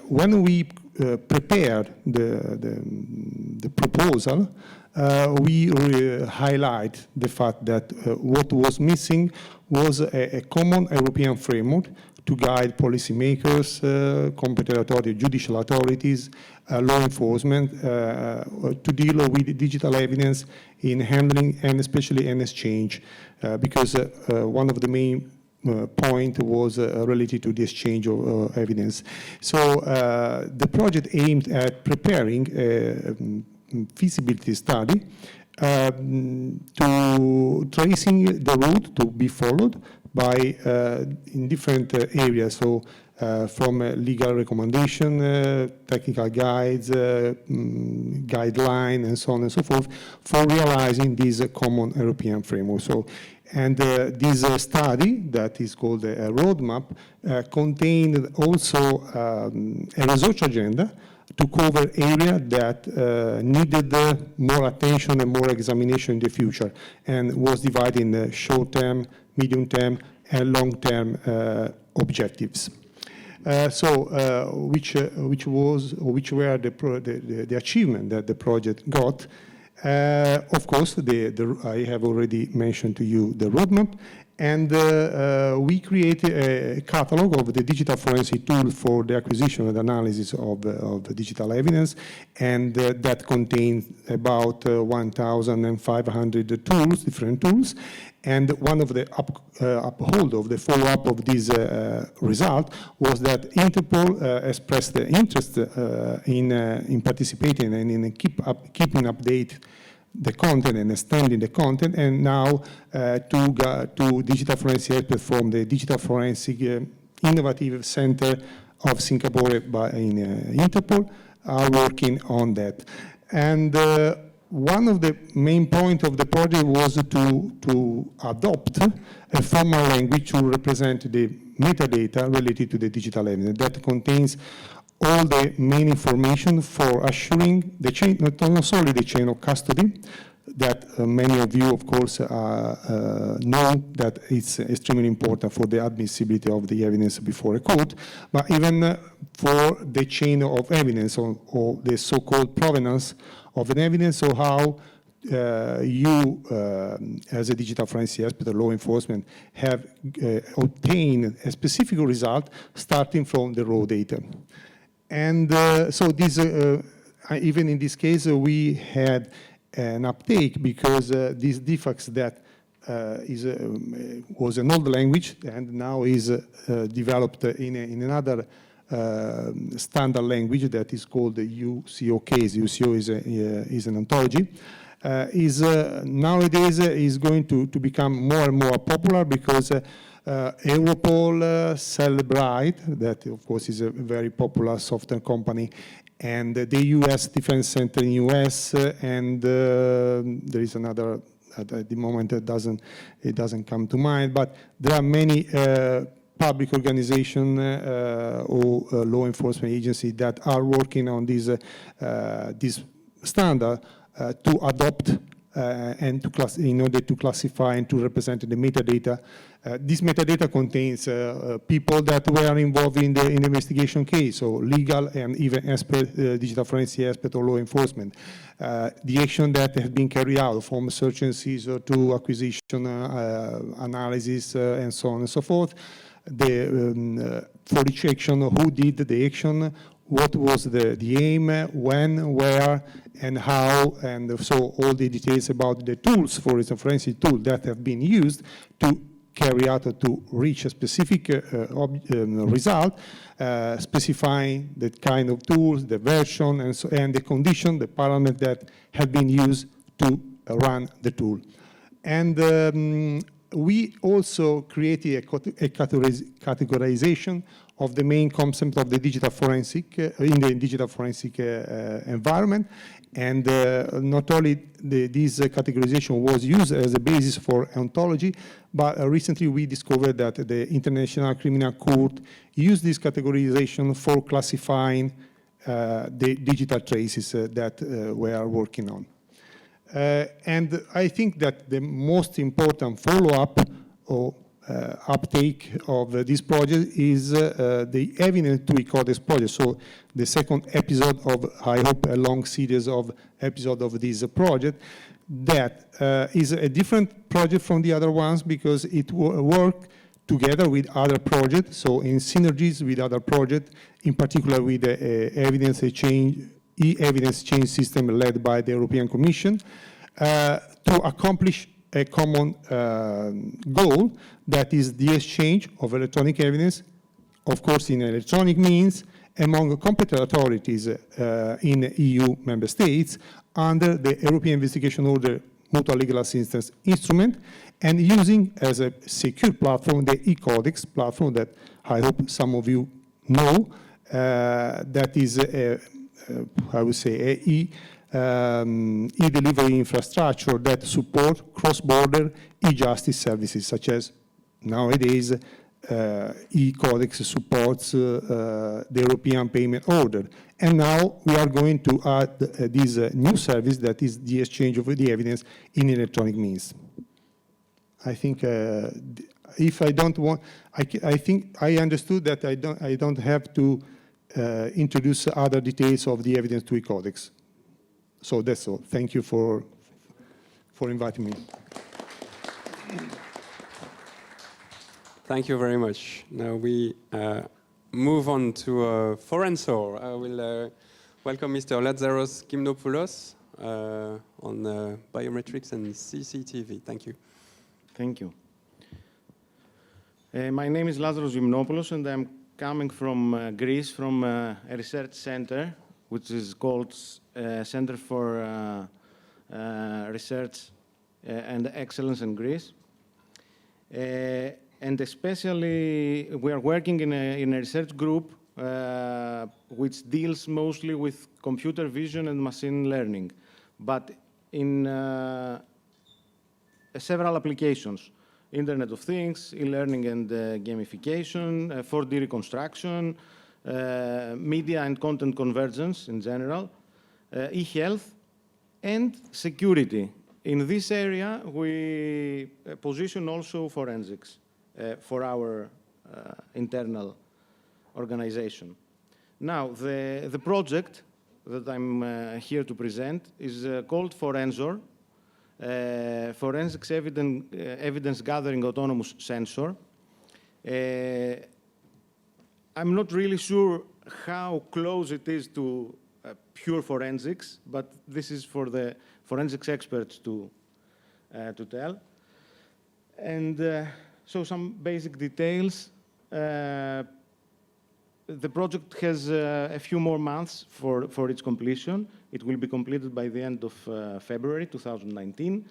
When we prepared the proposal, we highlight the fact that what was missing was a common European framework to guide policymakers, competent authorities, judicial authorities, law enforcement, to deal with digital evidence in handling and especially in exchange, because one of the main point was related to the exchange of evidence. So the project aimed at preparing a feasibility study to tracing the route to be followed in different areas. So from legal recommendation, technical guides, guideline, and so on and so forth, for realizing this common European framework. So, and this study that is called a roadmap contained also a research agenda to cover areas that needed more attention and more examination in the future, and was divided in short-term, medium-term, and long-term objectives. Which were the achievement that the project got? Of course, I have already mentioned to you the roadmap, and we created a catalog of the digital forensic tool for the acquisition and analysis of digital evidence, and that contains about 1,500 tools, different tools. And one of the uphold of the follow-up of this result was that Interpol expressed the interest in participating and in keeping update the content and extending the content, and now to digital forensic experts from the Digital Forensic Innovative Center of Singapore in Interpol are working on that. And one of the main points of the project was to adopt a formal language to represent the metadata related to the digital evidence that contains all the main information for assuring the chain, not only the chain of custody, that many of you, of course, know that it's extremely important for the admissibility of the evidence before a court, but even for the chain of evidence or the so-called provenance of an evidence, or how you, as a digital forensic expert or law enforcement, have obtained a specific result starting from the raw data. And so this, even in this case, we had an uptake because these defects that was an old language and now is developed in another standard language that is called the UCO case. UCO is an ontology. Nowadays is going to become more and more popular because Europol, Cellbrite, that of course is a very popular software company, and the US Defense Center in US, and there is another at the moment it doesn't come to mind, but there are many public organizations or law enforcement agencies that are working on this standard to adopt and in order to classify and to represent the metadata. This metadata contains people that were involved in the investigation case, so legal and even expert, digital forensic expert or law enforcement. The action that has been carried out from search and seizure to acquisition, analysis, and so on and so forth. For each action, who did the action, what was the aim, when, where, and how, and so all the details about the tools, for instance, forensic tool that have been used to carry out or to reach a specific result, specifying the kind of tools, the version, and the condition, the parameter that have been used to run the tool. And we also created a categorization of the main concept of the digital forensic in the digital forensic environment, and not only this categorization was used as a basis for ontology, but recently we discovered that the International Criminal Court used this categorization for classifying the digital traces that we are working on. And I think that the most important follow-up or uptake of this project is the evidence to record this project. So the second episode of, I hope, a long series of episodes of this project that is a different project from the other ones because it worked together with other projects, so in synergies with other projects, in particular with the evidence exchange, e-evidence exchange system led by the European Commission, to accomplish a common goal, that is the exchange of electronic evidence, of course in electronic means, among competent authorities in EU member states under the European Investigation Order mutual legal assistance instrument, and using as a secure platform the eCodex platform that I hope some of you know, that is, I would say, e-delivery infrastructure that support cross-border e-justice services, such as nowadays e-Codex supports the European payment order. And now we are going to add this new service that is the exchange of the evidence in electronic means. I think if I don't want, I think I understood that I don't have to introduce other details of the evidence to e-Codex. So that's all. Thank you for inviting me. Thank you very much. Now we move on to Forensor. I will welcome Mr. Lazaros Gymnopoulos on biometrics and CCTV. Thank you. Thank you. My name is Lazaros Gymnopoulos, and I'm coming from Greece, from a research center, which is called Center for Research and Excellence in Greece. And especially, we are working in a research group which deals mostly with computer vision and machine learning, but in several applications: Internet of Things, e-learning and gamification, 4D reconstruction, media and content convergence in general, e-health, and security. In this area, we position also forensics for our internal organization. Now, the project that I'm here to present is called Forensor, Forensics Evidence Gathering Autonomous Sensor. I'm not really sure how close it is to pure forensics, but this is for the forensics experts to tell. And so some basic details. The project has a few more months for its completion. It will be completed by the end of February 2019.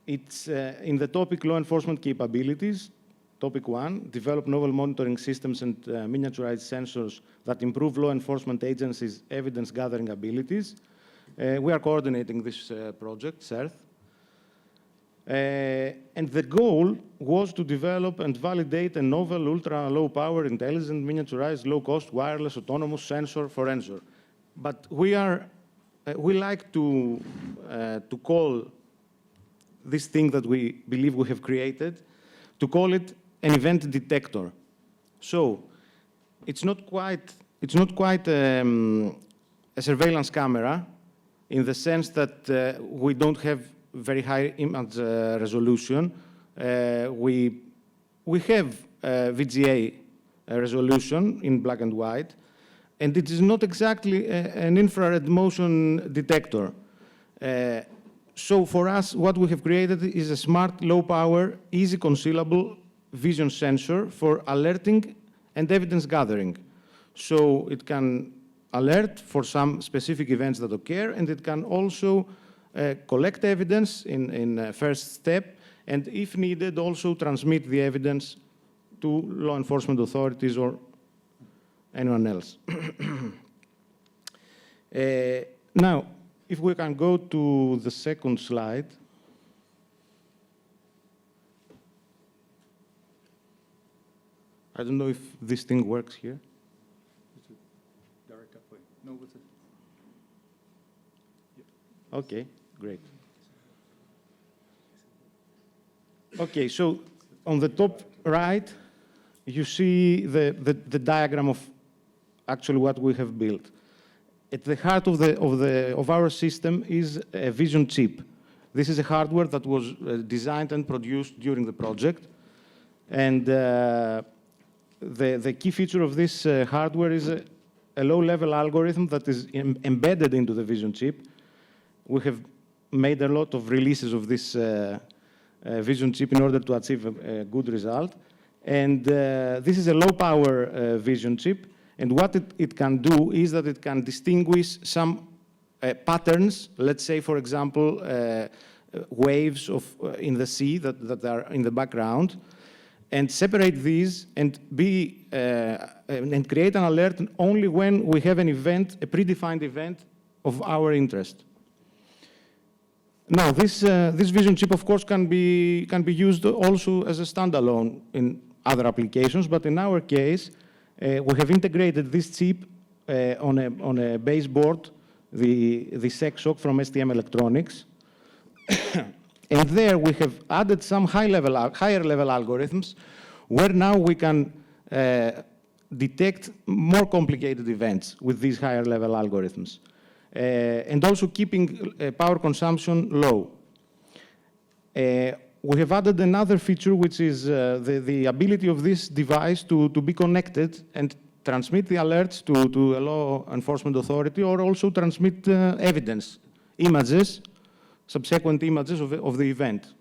It's in the topic law enforcement capabilities. Topic 1, develop novel monitoring systems and miniaturized sensors that improve law enforcement agencies' evidence gathering abilities. We are coordinating this project, CERT. And the goal was to develop and validate a novel ultra-low power, intelligent, miniaturized, low-cost, wireless, autonomous sensor Forensor. But we like to call this thing that we believe we have created, to call it an event detector. So it's not quite a surveillance camera in the sense that we don't have very high image resolution. We have VGA resolution in black and white, and it is not exactly an infrared motion detector. So for us, what we have created is a smart, low-power, easy concealable vision sensor for alerting and evidence gathering. So it can alert for some specific events that occur, and it can also collect evidence in first step, and if needed, also transmit the evidence to law enforcement authorities or anyone else. Now, if we can go to the second slide. I don't know if this thing works here. Direct upway. No, with it. Okay, great. Okay, so on the top right, you see the diagram of actually what we have built. At the heart of our system is a vision chip. This is a hardware that was designed and produced during the project, and the key feature of this hardware is a low-level algorithm that is embedded into the vision chip. We have made a lot of releases of this vision chip in order to achieve a good result. And this is a low-power vision chip. And what it can do is that it can distinguish some patterns, let's say, for example, waves in the sea that are in the background, and separate these and and create an alert only when we have an event, a predefined event of our interest. Now, this vision chip, of course, can be used also as a standalone in other applications, but in our case, we have integrated this chip on a baseboard, the SecSoc from STM Electronics. And there we have added some higher level algorithms where now we can detect more complicated events with these higher level algorithms. And also keeping power consumption low. We have added another feature, which is the ability of this device to be connected and transmit the alerts to a law enforcement authority, or also transmit evidence, images, subsequent images of the event.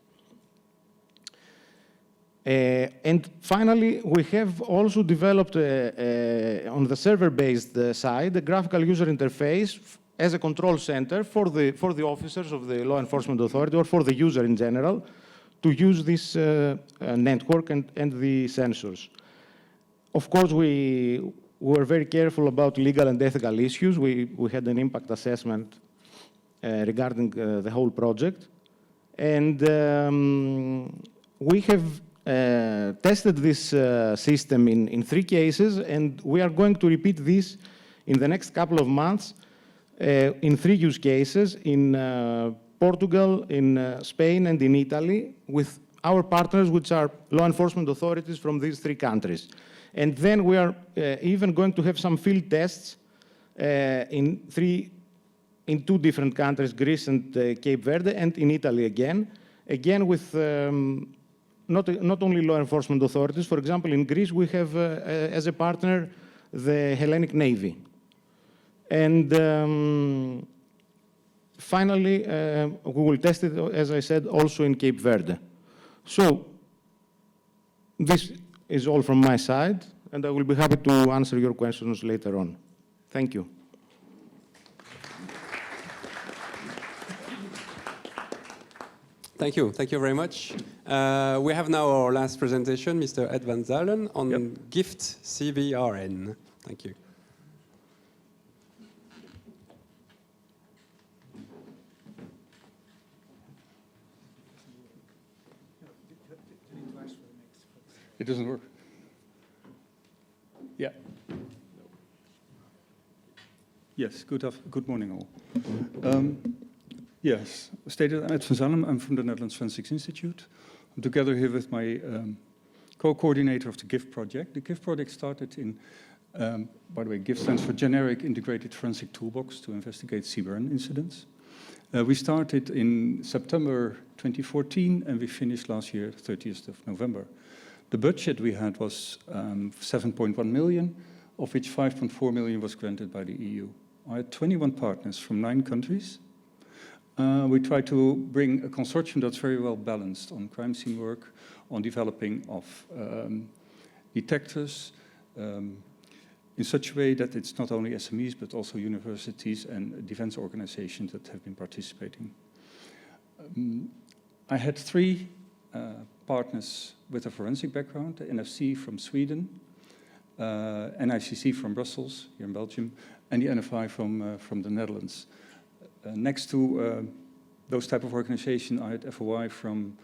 And finally, we have also developed on the server-based side a graphical user interface as a control center for the officers of the law enforcement authority, or for the user in general, to use this network and the sensors. Of course, we were very careful about legal and ethical issues. We had an impact assessment regarding the whole project. And we have tested this system in 3 cases, and we are going to repeat this in the next couple of months in 3 use cases in Portugal, in Spain, and in Italy, with our partners, which are law enforcement authorities from these 3 countries. And then we are even going to have some field tests in 2 different countries, Greece and Cape Verde, and in Italy again with not only law enforcement authorities. For example, in Greece, we have as a partner the Hellenic Navy. And finally, we will test it, as I said, also in Cape Verde. So this is all from my side, and I will be happy to answer your questions later on. Thank you. Thank you. Thank you very much. We have now our last presentation, Mr. Ed van Zalen, on GIFT CBRN. Thank you. It doesn't work. Yeah. Yes, good morning all. Yes, stated, I'm Ed van Zalem. I'm from the Netherlands Forensics Institute. I'm together here with my co-coordinator of the GIFT project. The GIFT project started in, by the way, GIFT stands for Generic Integrated Forensic Toolbox to investigate CBRN incidents. We started in September 2014 and we finished last year, 30th of November. The budget we had was 7.1 million, of which 5.4 million was granted by the EU. I had 21 partners from 9 countries. We tried to bring a consortium that's very well balanced on crime scene work, on developing of detectors, in such a way that it's not only SMEs, but also universities and defense organizations that have been participating. I had 3 partners with a forensic background, the NFC from Sweden, NICC from Brussels, here in Belgium, and the NFI from the Netherlands. Next to those type of organizations, I had FOI from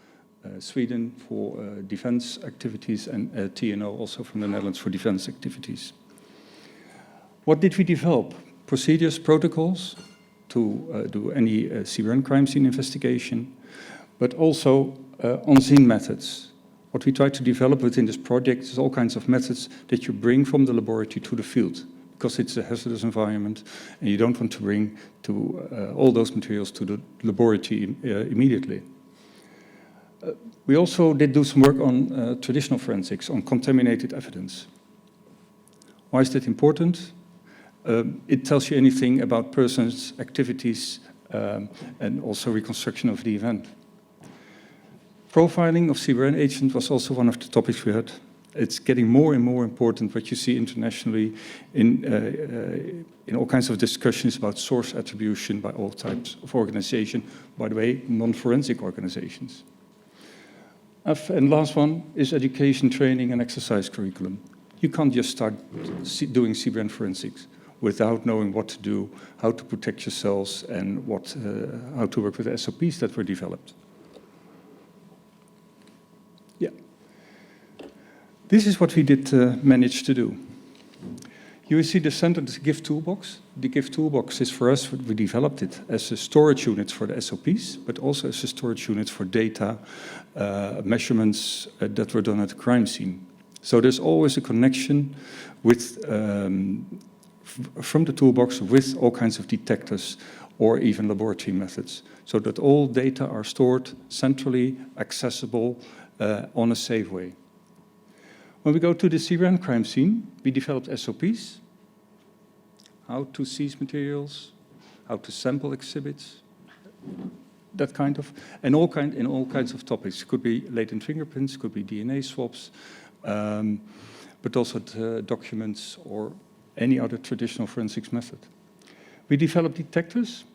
Sweden for defense activities, and TNO also from the Netherlands for defense activities. What did we develop? Procedures, protocols to do any CBRN crime scene investigation, but also on-scene methods. What we try to develop within this project is all kinds of methods that you bring from the laboratory to the field, because it's a hazardous environment, and you don't want to bring all those materials to the laboratory immediately. We also did do some work on traditional forensics, on contaminated evidence. Why is that important? It tells you anything about persons, activities, and also reconstruction of the event. Profiling of CBRN agents was also one of the topics we had. It's getting more and more important, what you see internationally in all kinds of discussions about source attribution by all types of organization, by the way, non-forensic organizations. And last one is education, training, and exercise curriculum. You can't just start doing CBRN forensics without knowing what to do, how to protect yourselves, and how to work with the SOPs that were developed. Yeah. This is what we did manage to do. You will see the center, the GIF toolbox. The GIF toolbox is for us, we developed it as a storage unit for the SOPs, but also as a storage unit for data measurements that were done at the crime scene. So there's always a connection with from the toolbox with all kinds of detectors or even laboratory methods, so that all data are stored centrally, accessible, on a safe way. When we go to the CBRN crime scene, we developed SOPs, how to seize materials, how to sample exhibits, that kind of, and in all kinds of topics. Could be latent fingerprints, could be DNA swaps, but also documents or any other traditional forensics method. We developed detectors.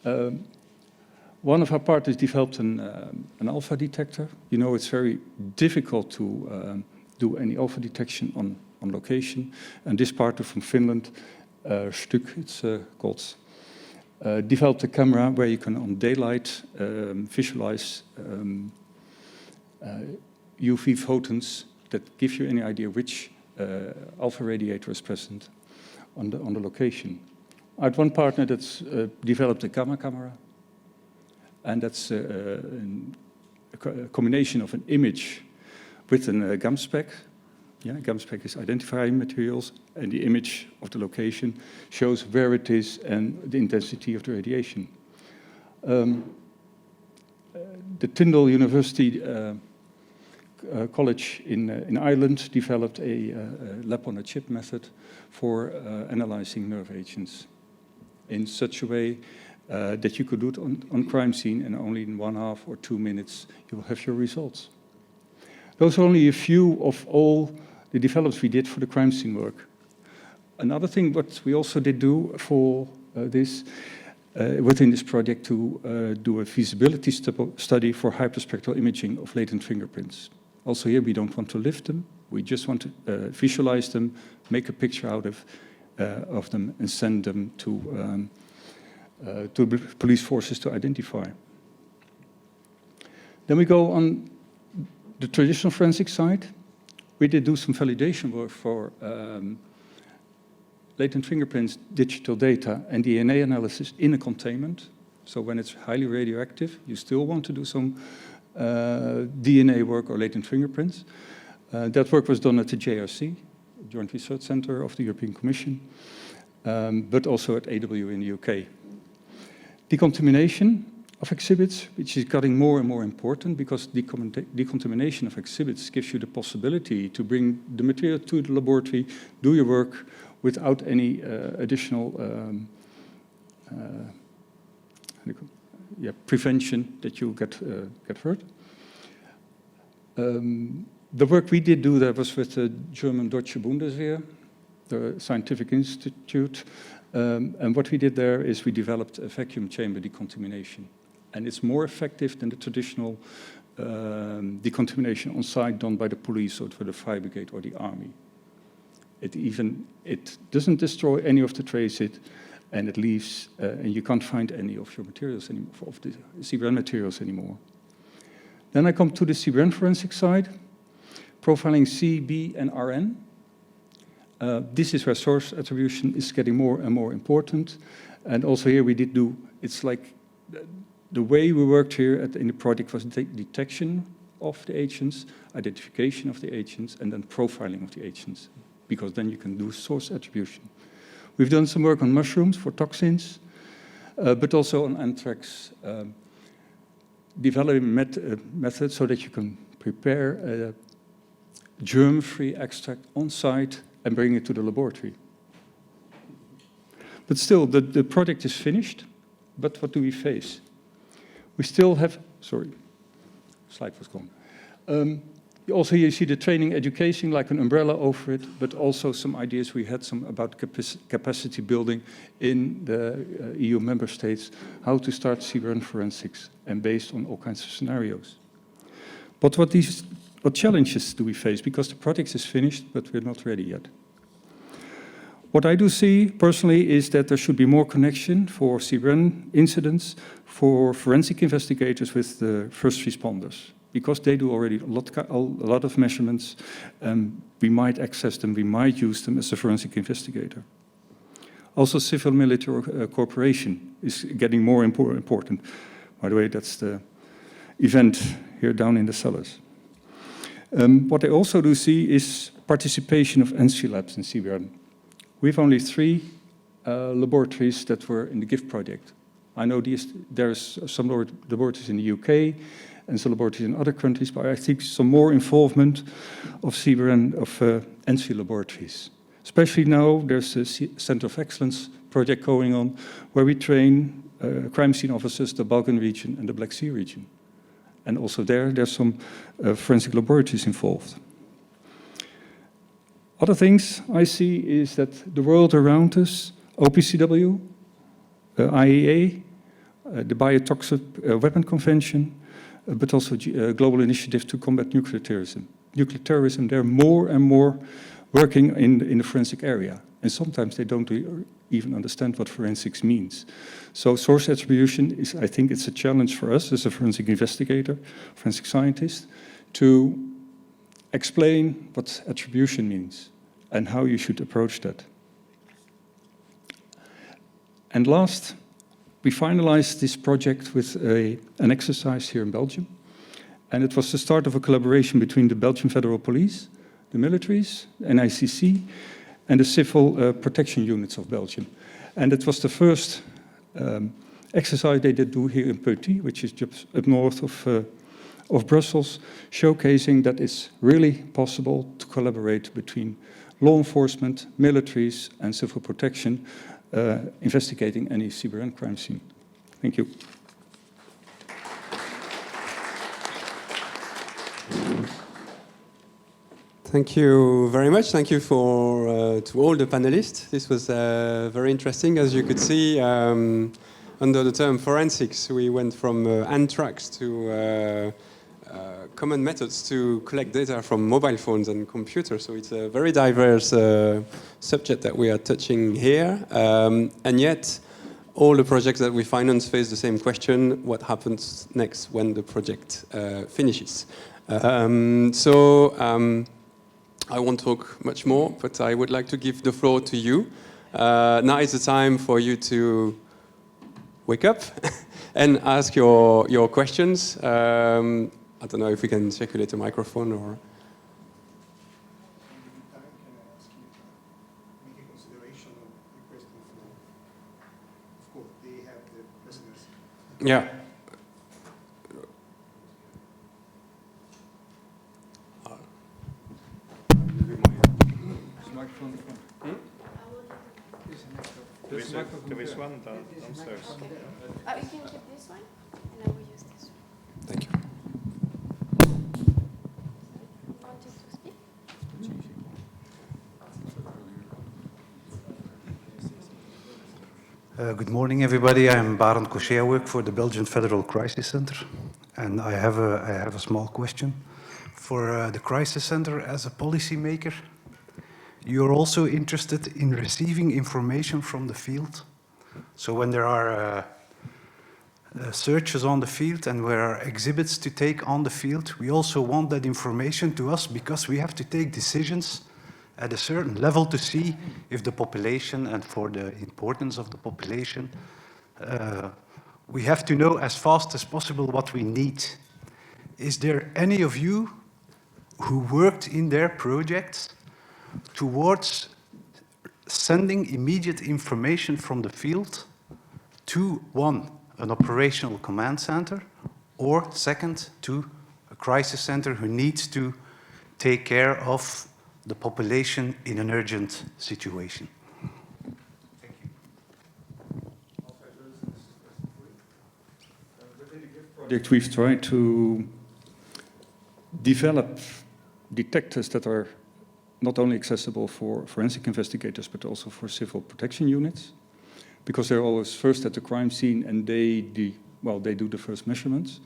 One of our partners developed an alpha detector. You know, it's very difficult to do any alpha detection on location. And this partner from Finland, Stuk, it's called, developed a camera where you can, on daylight, visualize UV photons that give you any idea which alpha radiator is present on the location. I had one partner that's developed a gamma camera, and that's a combination of an image with a GAM spec. Yeah, GAM spec is identifying materials, and the image of the location shows where it is and the intensity of the radiation. The Tyndall University College in Ireland developed a lab-on-a-chip method for analyzing nerve agents in such a way that you could do it on crime scene, and only in 1.5 or 2 minutes you will have your results. Those are only a few of all the developments we did for the crime scene work. Another thing what we also did do for this, within this project, to do a feasibility study for hyperspectral imaging of latent fingerprints. Also here we don't want to lift them, we just want to visualize them, make a picture out of them, and send them to police forces to identify. Then we go on the traditional forensic side. We did do some validation work for latent fingerprints, digital data, and DNA analysis in a containment. So when it's highly radioactive, you still want to do some DNA work or latent fingerprints. That work was done at the JRC, Joint Research Center of the European Commission, but also at AW in the UK. Decontamination of exhibits, which is getting more and more important, because decontamination of exhibits gives you the possibility to bring the material to the laboratory, do your work without any additional prevention that you get hurt. The work we did do there was with the German Deutsche Bundeswehr, the scientific institute, and what we did there is we developed a vacuum chamber decontamination. And it's more effective than the traditional decontamination on site done by the police or for the fire brigade or the army. It doesn't destroy any of the traces, and it leaves, and you can't find any of your materials anymore, of the CBRN materials anymore. Then I come to the CBRN forensic side, profiling C, B, and RN. This is where source attribution is getting more and more important. And also here we did do, it's like, the way we worked here in the project was detection of the agents, identification of the agents, and then profiling of the agents, because then you can do source attribution. We've done some work on mushrooms for toxins, but also on anthrax, developing methods so that you can prepare a germ-free extract on site and bring it to the laboratory. But still, the project is finished, but what do we face? We still have, sorry, slide was gone. Also, you see the training education like an umbrella over it, but also some ideas we had some about capacity building in the EU member states, how to start cyber forensics, and based on all kinds of scenarios. But what challenges do we face? Because the project is finished, but we're not ready yet. What I do see personally is that there should be more connection for cyber incidents for forensic investigators with the first responders, because they do already a lot of measurements. We might access them, we might use them as a forensic investigator. Also, civil-military cooperation is getting more important. By the way, that's the event here down in the cellars. What I also do see is participation of NC labs in CBRN. We have only 3 laboratories that were in the GIFT project. I know there's some laboratories in the UK and some laboratories in other countries, but I think some more involvement of CBRN, of NC laboratories. Especially now, there's a Center of Excellence project going on where we train crime scene officers, the Balkan region and the Black Sea region. And also there's some forensic laboratories involved. Other things I see is that the world around us, OPCW, IAEA, the Biotoxic Weapon Convention, but also Global Initiative to Combat Nuclear Terrorism. Nuclear terrorism, they're more and more working in the forensic area. And sometimes they don't even understand what forensics means. So source attribution is, I think it's a challenge for us as a forensic investigator, forensic scientist, to explain what attribution means and how you should approach that. And last, we finalized this project with an exercise here in Belgium. And it was the start of a collaboration between the Belgian Federal Police, the militaries, NICC, and the civil protection units of Belgium. And it was the first exercise they did do here in Petit, which is just up north of Brussels, showcasing that it's really possible to collaborate between law enforcement, militaries, and civil protection, investigating any cyber crime scene. Thank you. Thank you very much. Thank you for to all the panelists. This was very interesting. As you could see, under the term forensics, we went from anthrax to common methods to collect data from mobile phones and computers. So it's a very diverse subject that we are touching here. And yet, all the projects that we finance face the same question: what happens next when the project finishes? I won't talk much more, but I would like to give the floor to you. Now is the time for you to wake up and ask your questions. I don't know if we can circulate a microphone or... Yeah. There is one downstairs. Okay. You can keep this one, and I will use this one. Thank you. Wanted to speak? Good morning, everybody. I'm Barend Cochet. I work for the Belgian Federal Crisis Center, and I have a small question for the Crisis Center. As a policymaker, you're also interested in receiving information from the field. So when there are searches on the field and there are exhibits to take on the field, we also want that information to us because we have to take decisions at a certain level to see if the population, and for the importance of the population, we have to know as fast as possible what we need. Is there any of you who worked in their projects towards sending immediate information from the field to, one, an operational command center, or second, to a crisis center who needs to take care of the population in an urgent situation? Thank you. Within the GIFT project, we've tried to develop detectors that are not only accessible for forensic investigators, but also for civil protection units, because they're always first at the crime scene and they do the first measurements.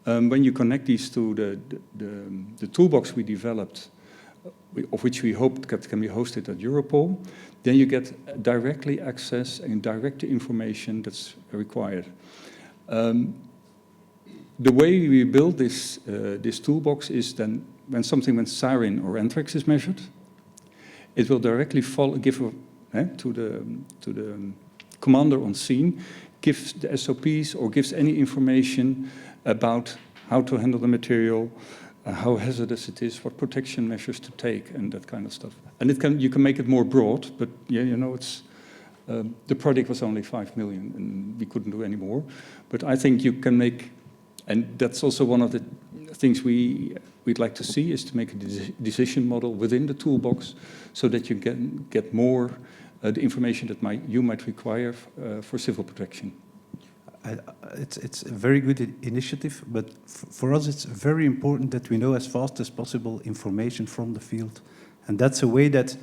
When you connect these to the toolbox we developed, of which we hope can be hosted at Europol, then you get directly access and direct information that's required. The way we build this toolbox is then when something when sarin or anthrax is measured, it will directly give to the commander on scene, gives the SOPs or gives any information about how to handle the material, how hazardous it is, what protection measures to take, and that kind of stuff. And you can make it more broad, but yeah, you know, the project was only 5 million, and we couldn't do any more. But I think you can make, and that's also one of the things we'd like to see, is to make a decision model within the toolbox, so that you can get more the information that you might require for civil protection. It's a very good initiative, but for us it's very important that we know as fast as possible information from the field. And that's a way that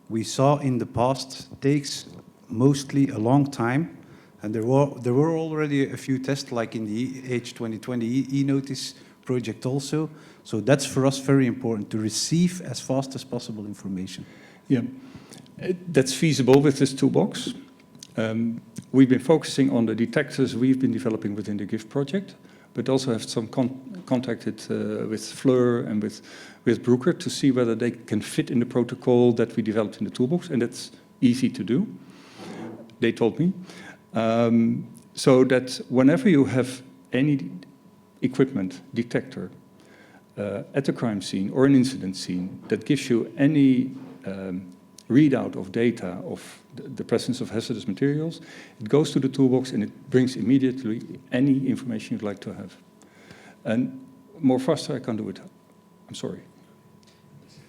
we saw in the past takes mostly a long time. And there were already a few tests, like in the H2020 e-notice project also. So that's for us very important, to receive as fast as possible information. Yeah, that's feasible with this toolbox. We've been focusing on the detectors we've been developing within the GIFT project, but also have some contacted with Fleur and with Brooker to see whether they can fit in the protocol that we developed in the toolbox, and that's easy to do, they told me. So that whenever you have any equipment, detector, at the crime scene or an incident scene that gives you any readout of data of the presence of hazardous materials, it goes to the toolbox and it brings immediately any information you'd like to have. And more faster I can't do it. I'm sorry.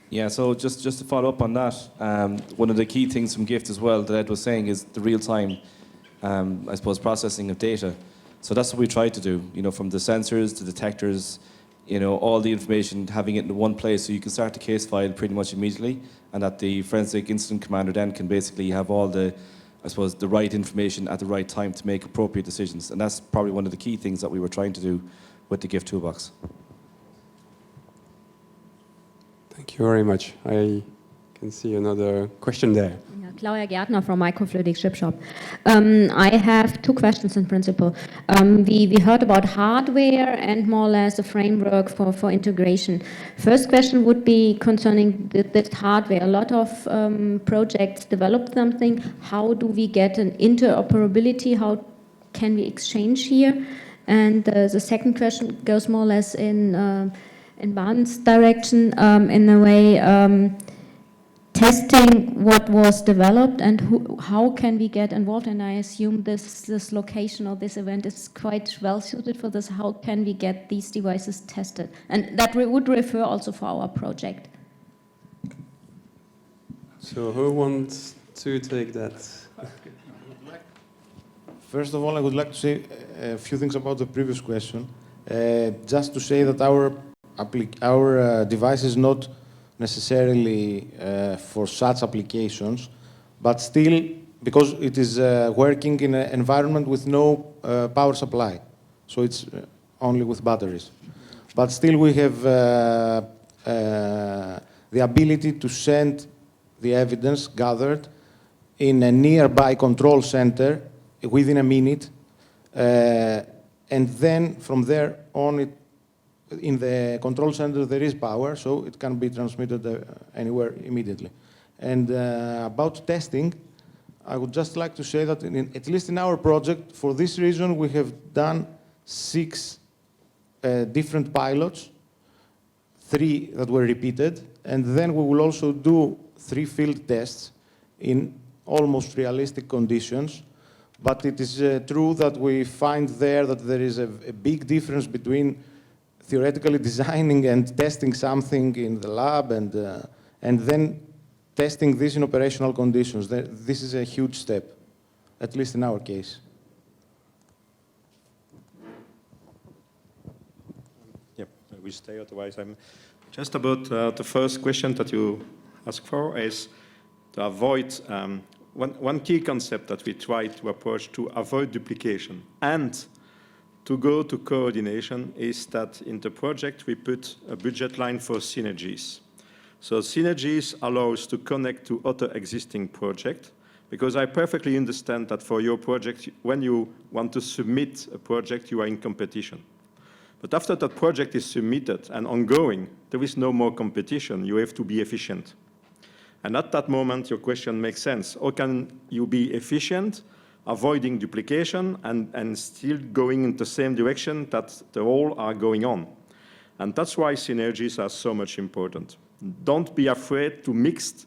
Yeah, so just to follow up on that, one of the key things from GIFT as well that Ed was saying is the real-time, I suppose, processing of data. So that's what we try to do, you know, from the sensors to detectors, you know, all the information, having it in one place so you can start the case file pretty much immediately, and that the forensic incident commander then can basically have all the, I suppose, the right information at the right time to make appropriate decisions. And that's probably one of the key things that we were trying to do with the GIFT toolbox. Thank you very much. I can see another question there. Claudia Gärtner from Microfluidic Ship Shop. I have two questions in principle. We heard about hardware and more or less a framework for integration. First question would be concerning this hardware. A lot of projects develop something. How do we get an interoperability? How can we exchange here? And the second question goes more or less in Baden's direction, in a way, testing what was developed and how can we get involved. And I assume this location or this event is quite well suited for this. How can we get these devices tested? And that would refer also for our project. So who wants to take that? First of all, I would like to say a few things about the previous question. Just to say that our device is not necessarily for such applications, but still, because it is working in an environment with no power supply, so it's only with batteries. But still we have the ability to send the evidence gathered in a nearby control center within a minute, and then from there on, in the control center there is power, so it can be transmitted anywhere immediately. And about testing, I would just like to say that at least in our project, for this reason, we have done 6 different pilots, 3 that were repeated, and then we will also do 3 field tests in almost realistic conditions. But it is true that we find there that there is a big difference between theoretically designing and testing something in the lab and then testing this in operational conditions. This is a huge step, at least in our case. Yep, we stay, otherwise I'm Just about the first question that you asked for is to avoid one key concept that we try to approach to avoid duplication and to go to coordination is that in the project we put a budget line for synergies. So synergies allow us to connect to other existing projects, because I perfectly understand that for your project, when you want to submit a project, you are in competition. But after that project is submitted and ongoing, there is no more competition. You have to be efficient. And at that moment, your question makes sense. How can you be efficient, avoiding duplication, and still going in the same direction that the all are going on? And that's why synergies are so much important. Don't be afraid to mix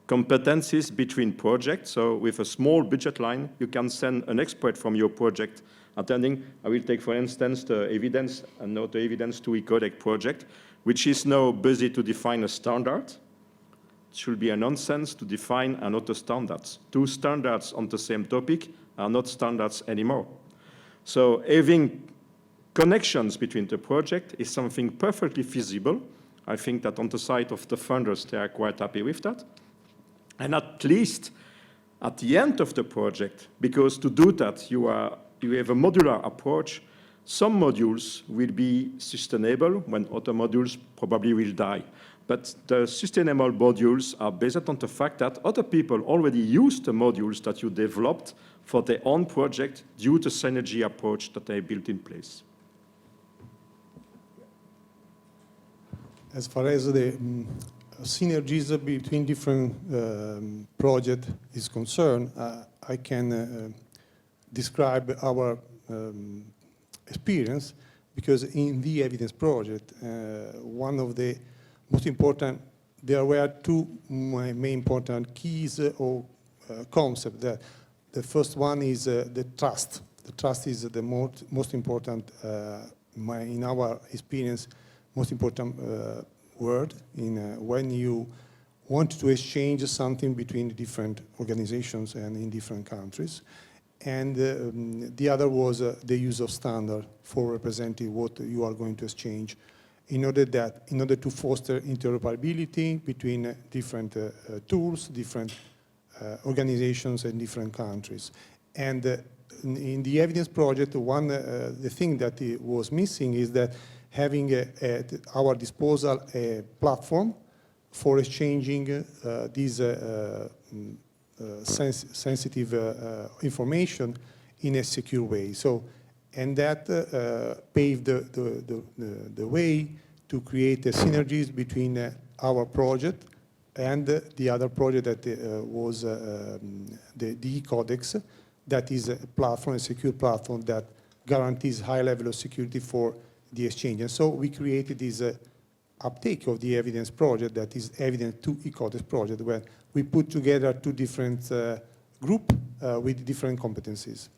competencies between projects. So with a small budget line, you can send an expert from your project attending. I will take, for instance, the evidence and not the evidence to e-codec project, which is now busy to define a standard. It should be a nonsense to define another standards. Two standards on the same topic are not standards anymore. So having connections between the project is something perfectly feasible. I think that on the side of the funders, they are quite happy with that. And at least at the end of the project, because to do that, you have a modular approach. Some modules will be sustainable when other modules probably will die. But the sustainable modules are based on the fact that other people already use the modules that you developed for their own project due to synergy approach that they built in place. As far as the synergies between different projects is concerned, I can describe our experience, because in the evidence project, one of the most important, there were two main important keys or concepts. The first one is the trust. The trust is the most important, in our experience, most important word when you want to exchange something between different organizations and in different countries. And the other was the use of standard for representing what you are going to exchange, in order to foster interoperability between different tools, different organizations, and different countries. And in the evidence project, the thing that was missing is that having at our disposal a platform for exchanging these sensitive information in a secure way. So, and that paved the way to create synergies between our project and the other project that was the e-codex, that is a platform, a secure platform that guarantees high level of security for the exchange. And so we created this uptake of the evidence project, that is evidence to e-codex project, where we put together two different groups with different competencies.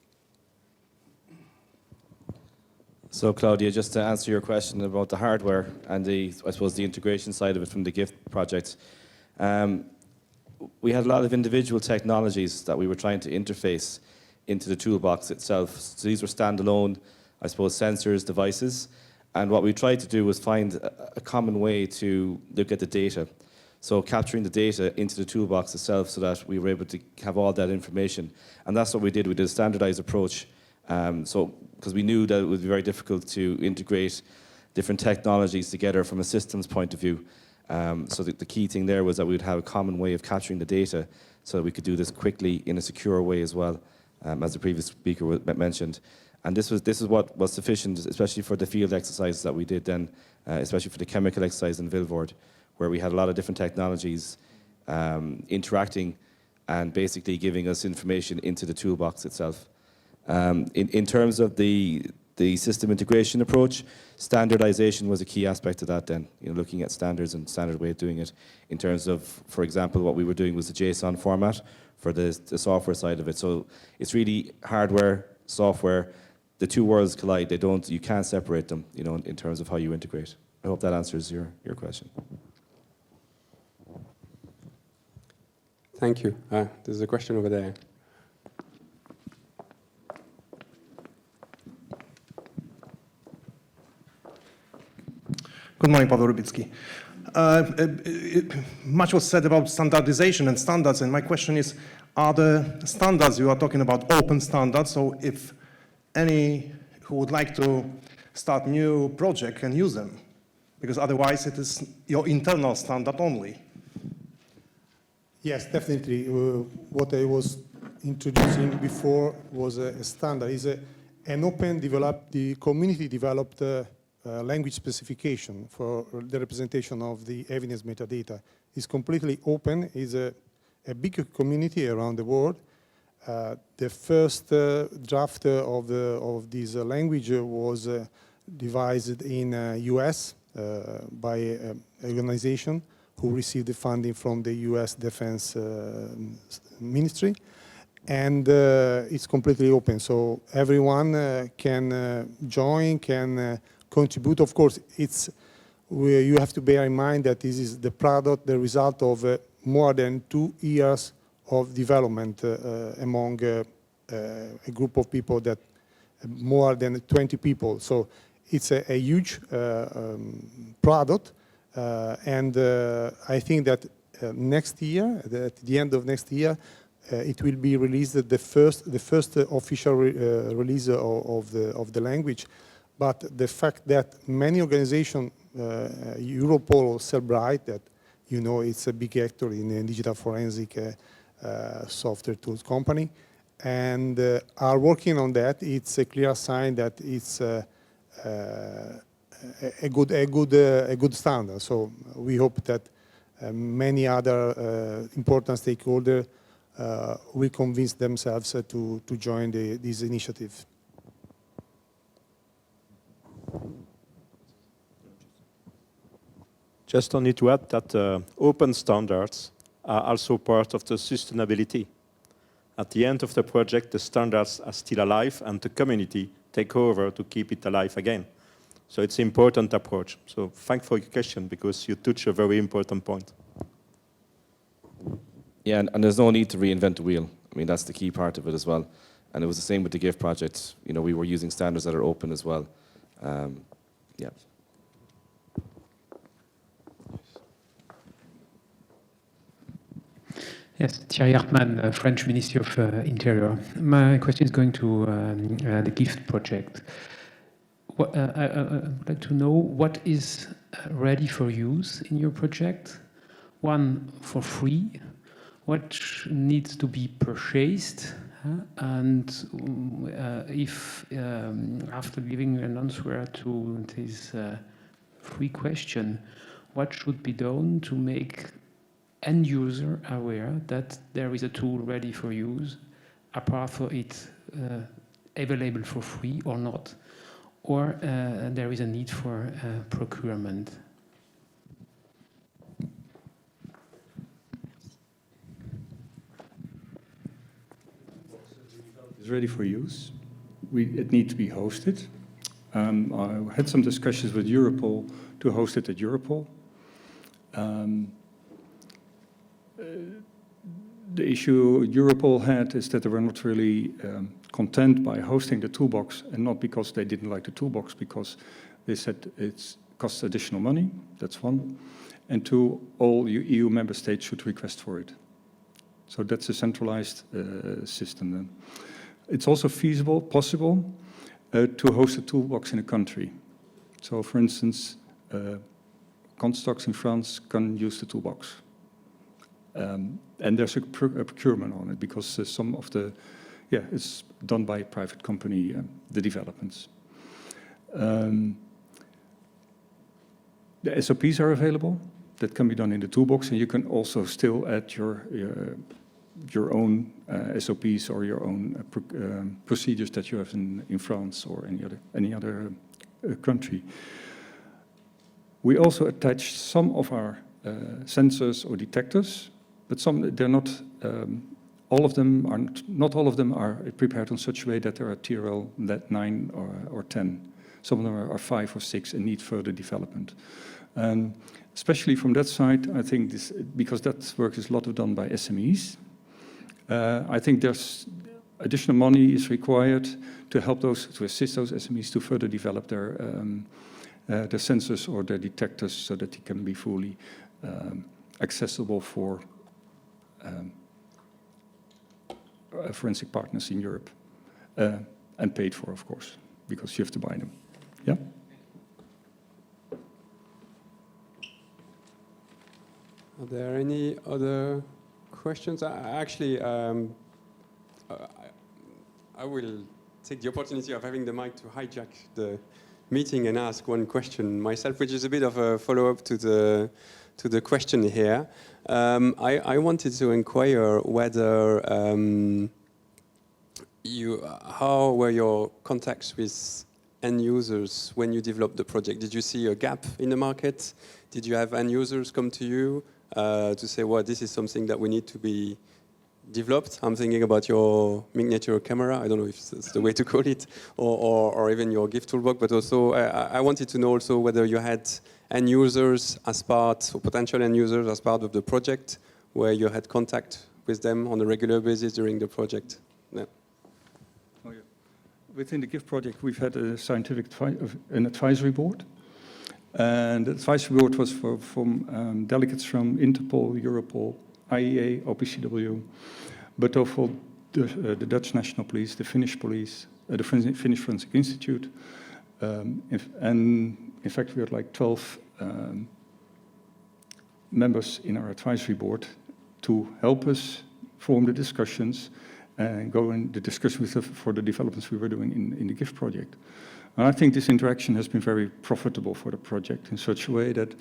So Claudia, just to answer your question about the hardware and I suppose the integration side of it from the GIFT project, we had a lot of individual technologies that we were trying to interface into the toolbox itself. So these were standalone, I suppose, sensors, devices. And what we tried to do was find a common way to look at the data. So capturing the data into the toolbox itself so that we were able to have all that information. And that's what we did. We did a standardized approach. Because we knew that it would be very difficult to integrate different technologies together from a systems point of view. So the key thing there was that we would have a common way of capturing the data so that we could do this quickly in a secure way as well, as the previous speaker mentioned. And this is what was sufficient, especially for the field exercises that we did then, especially for the chemical exercise in Vilvoorde, where we had a lot of different technologies interacting and basically giving us information into the toolbox itself. In terms of the system integration approach, standardization was a key aspect of that then, looking at standards and standard way of doing it. In terms of, for example, what we were doing was the JSON format for the software side of it. So it's really hardware, software, the two worlds collide. You can't separate them, in terms of how you integrate. I hope that answers your question. Thank you. There's a question over there. Good morning, Pavel Rubitsky. much was said about standardization and standards, and my question is, are the standards you are talking about open standards? So if any who would like to start new project can use them, because otherwise it is your internal standard only. Yes, definitely. What I was introducing before was a standard. Is an open developed, the community developed language specification for the representation of the evidence metadata. It's completely open. It's a big community around the world. The first draft of this language was devised in US by an organization who received the funding from the US Defense Ministry. And it's completely open, so everyone can join, can contribute. Of course, you have to bear in mind that this is the product, the result of more than 2 years of development among a group of people that more than 20 people. So it's a huge product, and I think that next year, at the end of next year, it will be released, the first official release of the language. But the fact that many organizations, Europol, Cellbrite, that you know it's a big actor in digital forensic software tools company, and are working on that, it's a clear sign that it's a good standard. So we hope that many other important stakeholders will convince themselves to join this initiative. Just only to add that open standards are also part of the sustainability. At the end of the project, the standards are still alive and the community take over to keep it alive again. So it's an important approach. So thanks for your question, because you touch a very important point. Yeah, and there's no need to reinvent the wheel. I mean, that's the key part of it as well. And it was the same with the GIF project. You know, we were using standards that are open as well. Yeah. Yes, Thierry Hartmann, French Ministry of Interior. My question is going to the GIFT project. I would like to know what is ready for use in your project. One, for free. What needs to be purchased? And if, after giving an answer to this free question, what should be done to make end user aware that there is a tool ready for use, apart from it available for free or not, or there is a need for procurement? It's ready for use. It needs to be hosted. I had some discussions with Europol to host it at Europol. The issue Europol had is that they were not really content by hosting the toolbox, and not because they didn't like the toolbox, because they said it costs additional money, that's one, and two, all EU member states should request for it. So that's a centralized system then. It's also feasible, possible, to host a toolbox in a country. So for instance, Constocks in France can use the toolbox. And there's a procurement on it, because some of the, it's done by a private company, the developments. The SOPs are available, that can be done in the toolbox, and you can also still add your own SOPs or your own procedures that you have in France or any other country. We also attach some of our sensors or detectors, but they're not. All of them are not all of them are prepared in such a way that they are TRL 9 or 10. Some of them are 5 or 6 and need further development. Especially from that side, I think this, because that work is a lot of done by SMEs. I think there's additional money is required to help to assist those SMEs to further develop their sensors or their detectors so that they can be fully accessible for forensic partners in Europe. And paid for, of course, because you have to buy them. Yeah? Are there any other questions? Actually, I will take the opportunity of having the mic to hijack the meeting and ask one question myself, which is a bit of a follow-up to the question here. I wanted to inquire whether how were your contacts with end users when you developed the project? Did you see a gap in the market? Did you have end users come to you to say, well, this is something that we need to be developed? I'm thinking about your miniature camera. I don't know if that's the way to call it, or even your gift toolbox. But also, I wanted to know also whether you had end users as part, or potential end users as part of the project, where you had contact with them on a regular basis during the project. Yeah. Oh, yeah. Within the GIFT project, we've had a scientific an advisory board. And the advisory board was from delegates from Interpol, Europol, IEA, OPCW, but also the Dutch National Police, the Finnish Police, the Finnish Forensic Institute. And in fact, we had like 12 members in our advisory board to help us form the discussions and go in the discussion for the developments we were doing in the GIFT project. And I think this interaction has been very profitable for the project in such a way that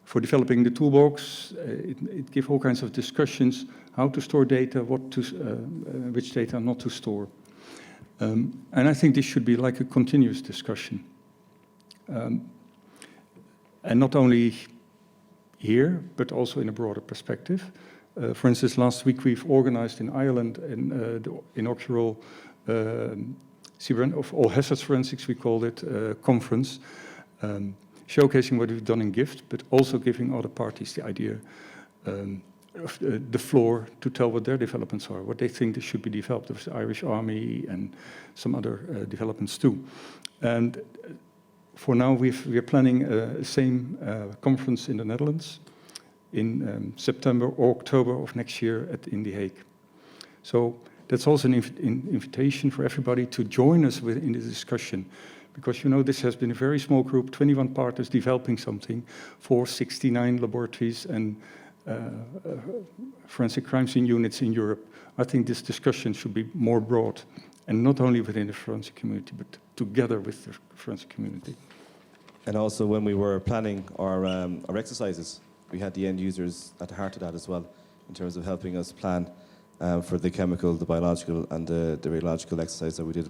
for developing the toolbox, it gives all kinds of discussions, how to store data, which data not to store. And I think this should be like a continuous discussion. And not only here, but also in a broader perspective. For instance, last week we've organized in Ireland the inaugural of all hazards forensics, we called it, conference, showcasing what we've done in GIFT, but also giving other parties the idea, of the floor to tell what their developments are, what they think they should be developed. There's the Irish Army and some other developments too. And for now, we are planning the same conference in the Netherlands in September or October of next year in The Hague. So that's also an invitation for everybody to join us in the discussion. Because, you know, this has been a very small group, 21 partners developing something for 69 laboratories and forensic crime scene units in Europe. I think this discussion should be more broad, and not only within the forensic community, but together with the forensic community. And also, when we were planning our exercises, we had the end users at the heart of that as well, in terms of helping us plan for the chemical, the biological, and the radiological exercise that we did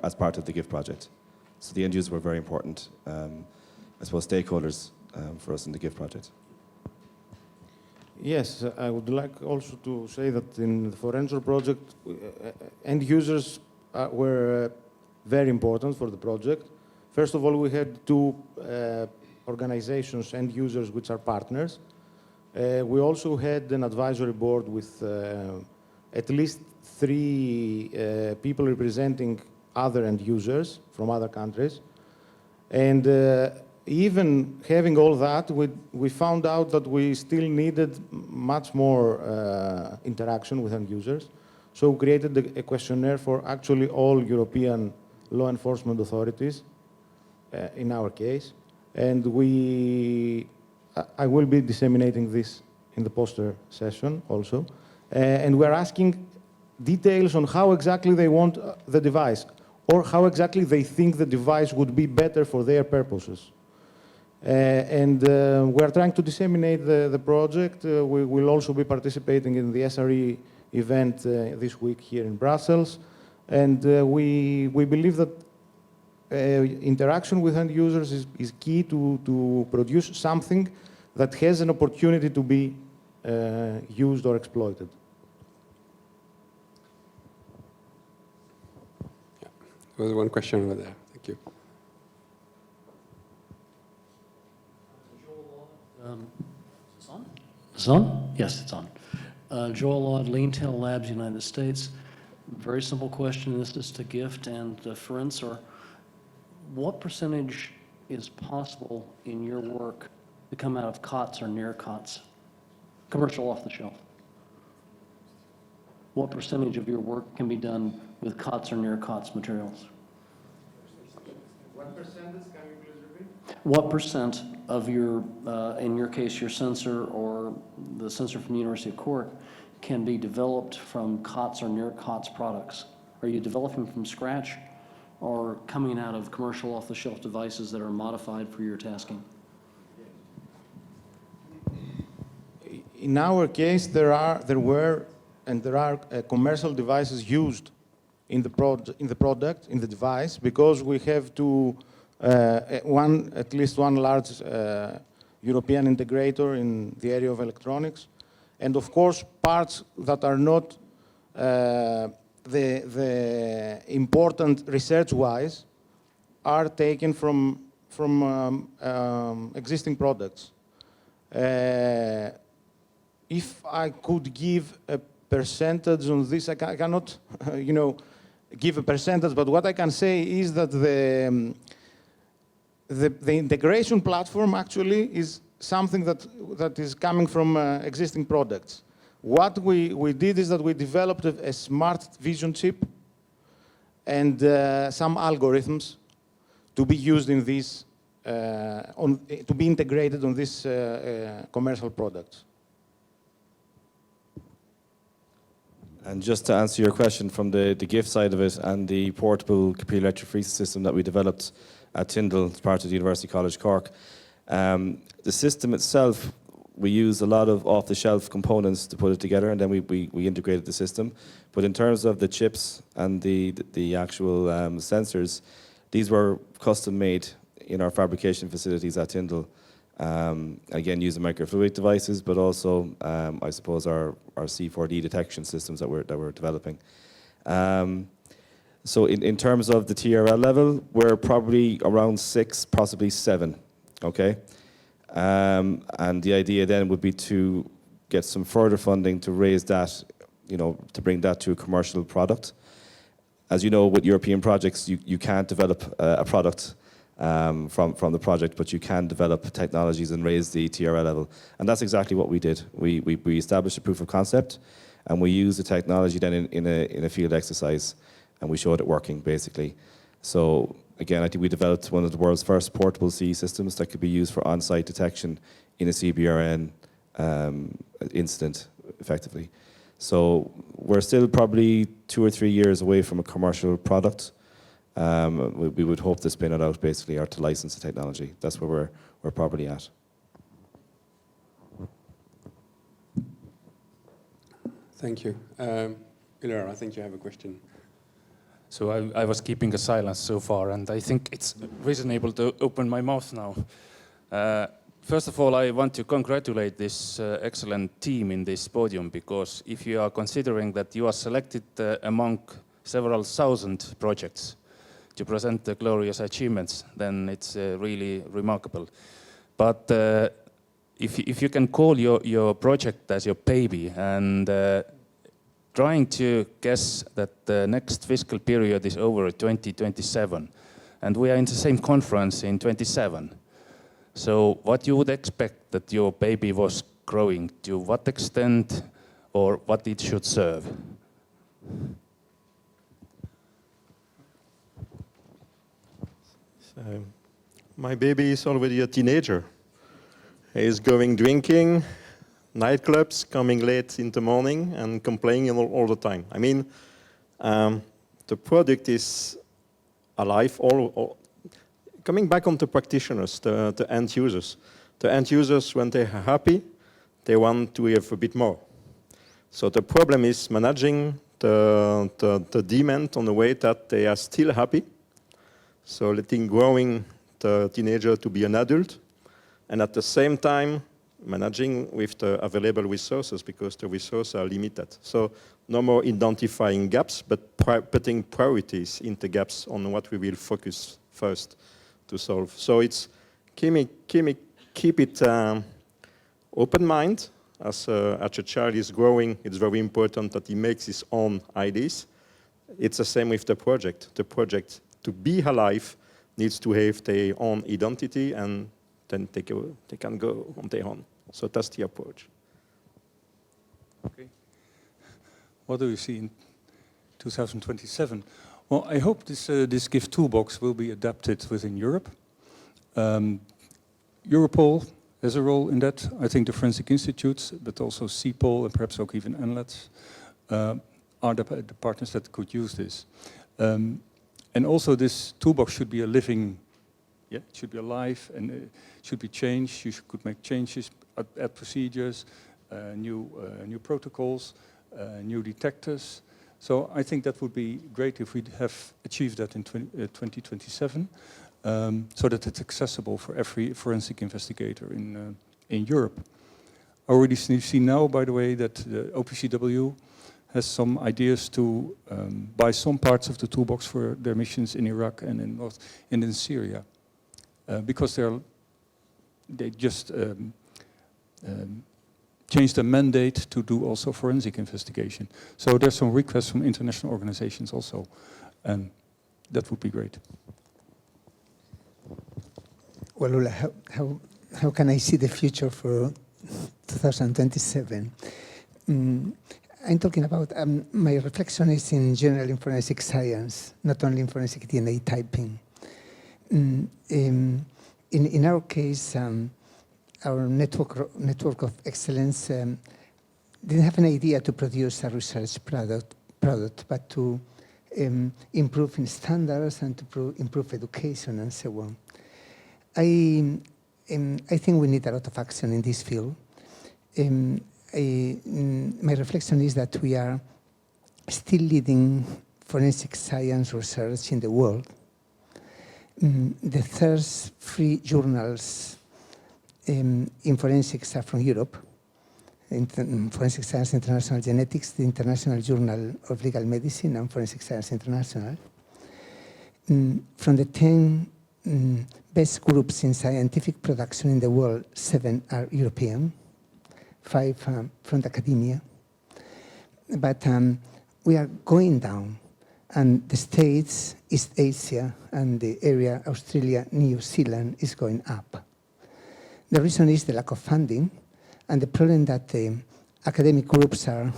as part of the GIFT project. So the end users were very important, I suppose, stakeholders for us in the GIFT project. Yes, I would like also to say that in the Forensor project, end users were very important for the project. First of all, we had two organizations, end users, which are partners. We also had an advisory board with at least 3 people representing other end users from other countries. And even having all that, we found out that we still needed much more interaction with end users. So we created a questionnaire for actually all European law enforcement authorities, in our case. And I will be disseminating this in the poster session also. And we're asking details on how exactly they want the device, or how exactly they think the device would be better for their purposes. And we're trying to disseminate the project. We will also be participating in the SRE event this week here in Brussels. And we believe that interaction with end users is key to produce something that has an opportunity to be used or exploited. Yeah. There was one question over there. Thank you. Is it on? Is it on? Yes, it's on. Joel Laud, Leantail Labs, United States. Very simple question. This is to GIFT and Forensor. What percentage is possible in your work to come out of COTS or near COTS, commercial off the shelf? What percentage of your work can be done with COTS or near COTS materials? What percentage, can you please repeat? What percent of your, in your case, your sensor or the sensor from the University of Cork can be developed from COTS or near COTS products? Are you developing from scratch or coming out of commercial off-the-shelf devices that are modified for your tasking? In our case, there were commercial devices used in the product, in the device, because we have to at least one large European integrator in the area of electronics, and of course parts that are not the important research-wise are taken from existing products. If I could give a percentage on this, I cannot, give a percentage, but what I can say is that the integration platform actually is something that is coming from existing products. What we did is that we developed a smart vision chip and some algorithms to be used in this, to be integrated on these commercial products. And just to answer your question from the GIF side of it and the portable computer electrophoresis system that we developed at Tyndall as part of the University College Cork, the system itself, we used a lot of off-the-shelf components to put it together, and then we integrated the system. But in terms of the chips and the actual sensors, these were custom made in our fabrication facilities at Tyndall. Again, using microfluidic devices, but also, I suppose, our C4D detection systems that we're developing. So in terms of the TRL level, we're probably around 6, possibly 7, okay? And the idea then would be to get some further funding to raise that, to bring that to a commercial product. As you know, with European projects, you can't develop a product from the project, but you can develop technologies and raise the TRL level. And that's exactly what we did. We established a proof of concept, and we used the technology then in a field exercise, and we showed it working, basically. So again, I think we developed one of the world's first portable CE systems that could be used for on-site detection in a CBRN incident, effectively. So we're still probably 2 or 3 years away from a commercial product. We would hope to spin it out, basically, or to license the technology. That's where we're probably at. Thank you. Hilaire, I think you have a question. So I was keeping a silence so far, and I think it's reasonable to open my mouth now. First of all, I want to congratulate this excellent team in this podium, because if you are considering that you are selected among several thousand projects to present the glorious achievements, then it's really remarkable. But if you can call your project as your baby, and trying to guess that the next fiscal period is over at 2027, and we are in the same conference in 27. So what you would expect that your baby was growing, to what extent, or what it should serve? My baby is already a teenager. He is going drinking, nightclubs, coming late in the morning, and complaining all the time. I mean, the product is alive. Coming back on the practitioners, the end users. The end users, when they are happy, they want to have a bit more. So the problem is managing the demand on the way that they are still happy. So letting growing the teenager to be an adult, and at the same time managing with the available resources, because the resources are limited. So no more identifying gaps, but putting priorities into gaps on what we will focus first to solve. So it's keep it open mind. As a child is growing, it's very important that he makes his own ideas. It's the same with the project. The project to be alive needs to have their own identity, and then they can go on their own. So that's the approach. Okay. What do you see in 2027? Well, I hope this GIFT toolbox will be adapted within Europe. Europol has a role in that. I think the forensic institutes, but also CPOL and perhaps ook even NLETS are the partners that could use this. And also this toolbox should be a living, it should be alive and it should be changed. You could make changes, add procedures, new protocols, new detectors. So I think that would be great if we'd have achieved that in 2027, so that it's accessible for every forensic investigator in Europe. I already see now, by the way, that the OPCW has some ideas to buy some parts of the toolbox for their missions in Iraq and in Syria, because they just changed the mandate to do also forensic investigation. So there's some requests from international organizations also, and that would be great. Well, Ula, how can I see the future for 2027? I'm talking about, my reflection is in general in forensic science, not only in forensic DNA typing. In our case, our network of excellence didn't have an idea to produce a research product, but to improve in standards and to improve education and so on. I think we need a lot of action in this field. My reflection is that we are still leading forensic science research in the world. The first 3 journals in forensics are from Europe. Forensic Science International Genetics, the International Journal of Legal Medicine, and Forensic Science International. From the 10 best groups in scientific production in the world, 7 are European, 5 from the academia. But we are going down, and the States, East Asia, and the area, Australia, New Zealand, is going up. The reason is the lack of funding and the problem that the academic groups are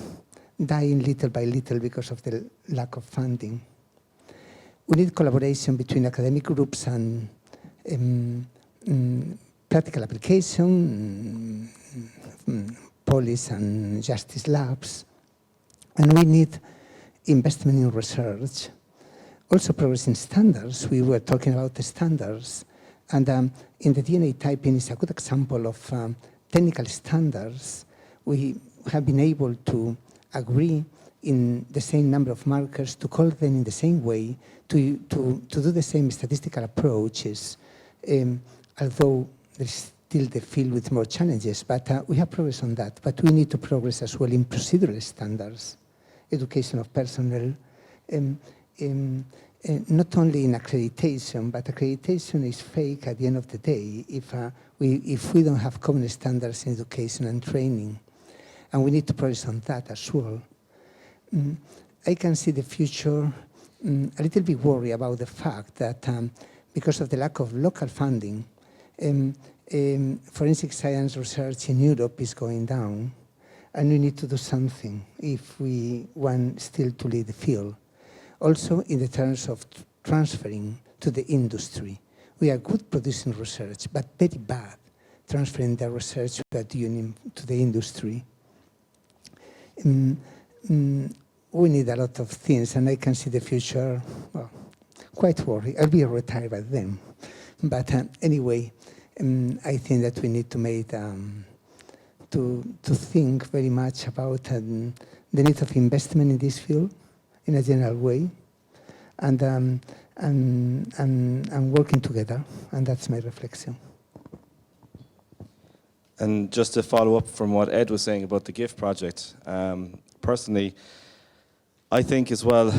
dying little by little because of the lack of funding. We need collaboration between academic groups and practical application, police and justice labs. And we need investment in research. Also progress in standards. We were talking about the standards. And in the DNA typing is a good example of technical standards. We have been able to agree in the same number of markers, to call them in the same way, to do the same statistical approaches, although there's still the field with more challenges, but we have progress on that. But we need to progress as well in procedural standards, education of personnel, not only in accreditation, but accreditation is fake at the end of the day if we don't have common standards in education and training. And we need to progress on that as well. I can see the future a little bit worried about the fact that because of the lack of local funding, forensic science research in Europe is going down, and we need to do something if we want still to lead the field. Also, in the terms of transferring to the industry. We are good producing research, but very bad transferring the research we are doing to the industry. We need a lot of things, and I can see the future, well, quite worried. I'll be retired by then. But anyway, I think that we need to make to think very much about the need of investment in this field in a general way, and working together, and that's my reflection. And just to follow up from what Ed was saying about the GIFT project, personally, I think as well,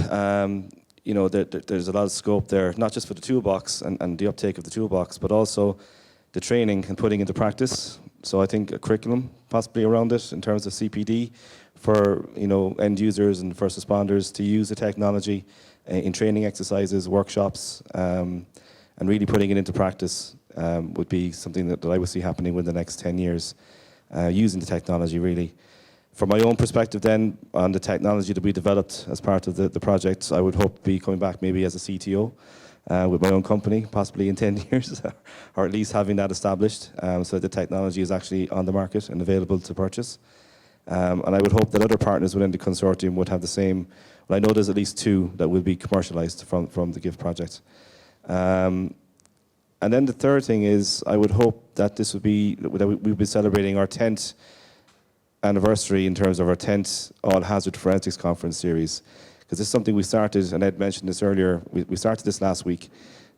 you know, there's a lot of scope there, not just for the toolbox and the uptake of the toolbox, but also the training and putting into practice. So I think a curriculum possibly around it in terms of CPD for, you know, end users and first responders to use the technology in training exercises, workshops, and really putting it into practice would be something that I would see happening within the next 10 years, using the technology really. From my own perspective then, on the technology that we developed as part of the project, I would hope to be coming back maybe as a CTO with my own company, possibly in 10 years, or at least having that established, so that the technology is actually on the market and available to purchase. And I would hope that other partners within the consortium would have the same. Well, I know there's at least 2 that will be commercialized from the GIFT project. And then the third thing is, I would hope that this would be, that we'd be celebrating our 10th anniversary in terms of our 10th All Hazard Forensics Conference series. Because this is something we started, and Ed mentioned this earlier, we started this last week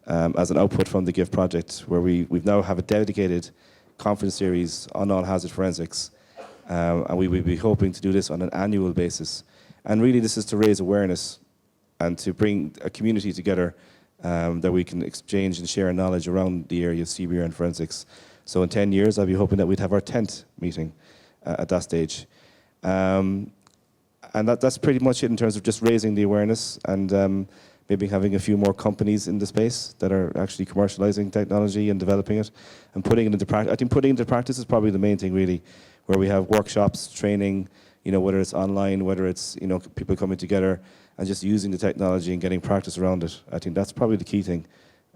as an output from the GIFT project, where we've now have a dedicated conference series on all hazard forensics. And we will be hoping to do this on an annual basis. And really this is to raise awareness and to bring a community together that we can exchange and share knowledge around the area of CBR and forensics. So in 10 years, I'll be hoping that we'd have our 10th meeting at that stage. And that's pretty much it in terms of just raising the awareness and maybe having a few more companies in the space that are actually commercializing technology and developing it and putting it into practice. I think putting it into practice is probably the main thing really, where we have workshops, training, whether it's online, whether it's, people coming together and just using the technology and getting practice around it. I think that's probably the key thing.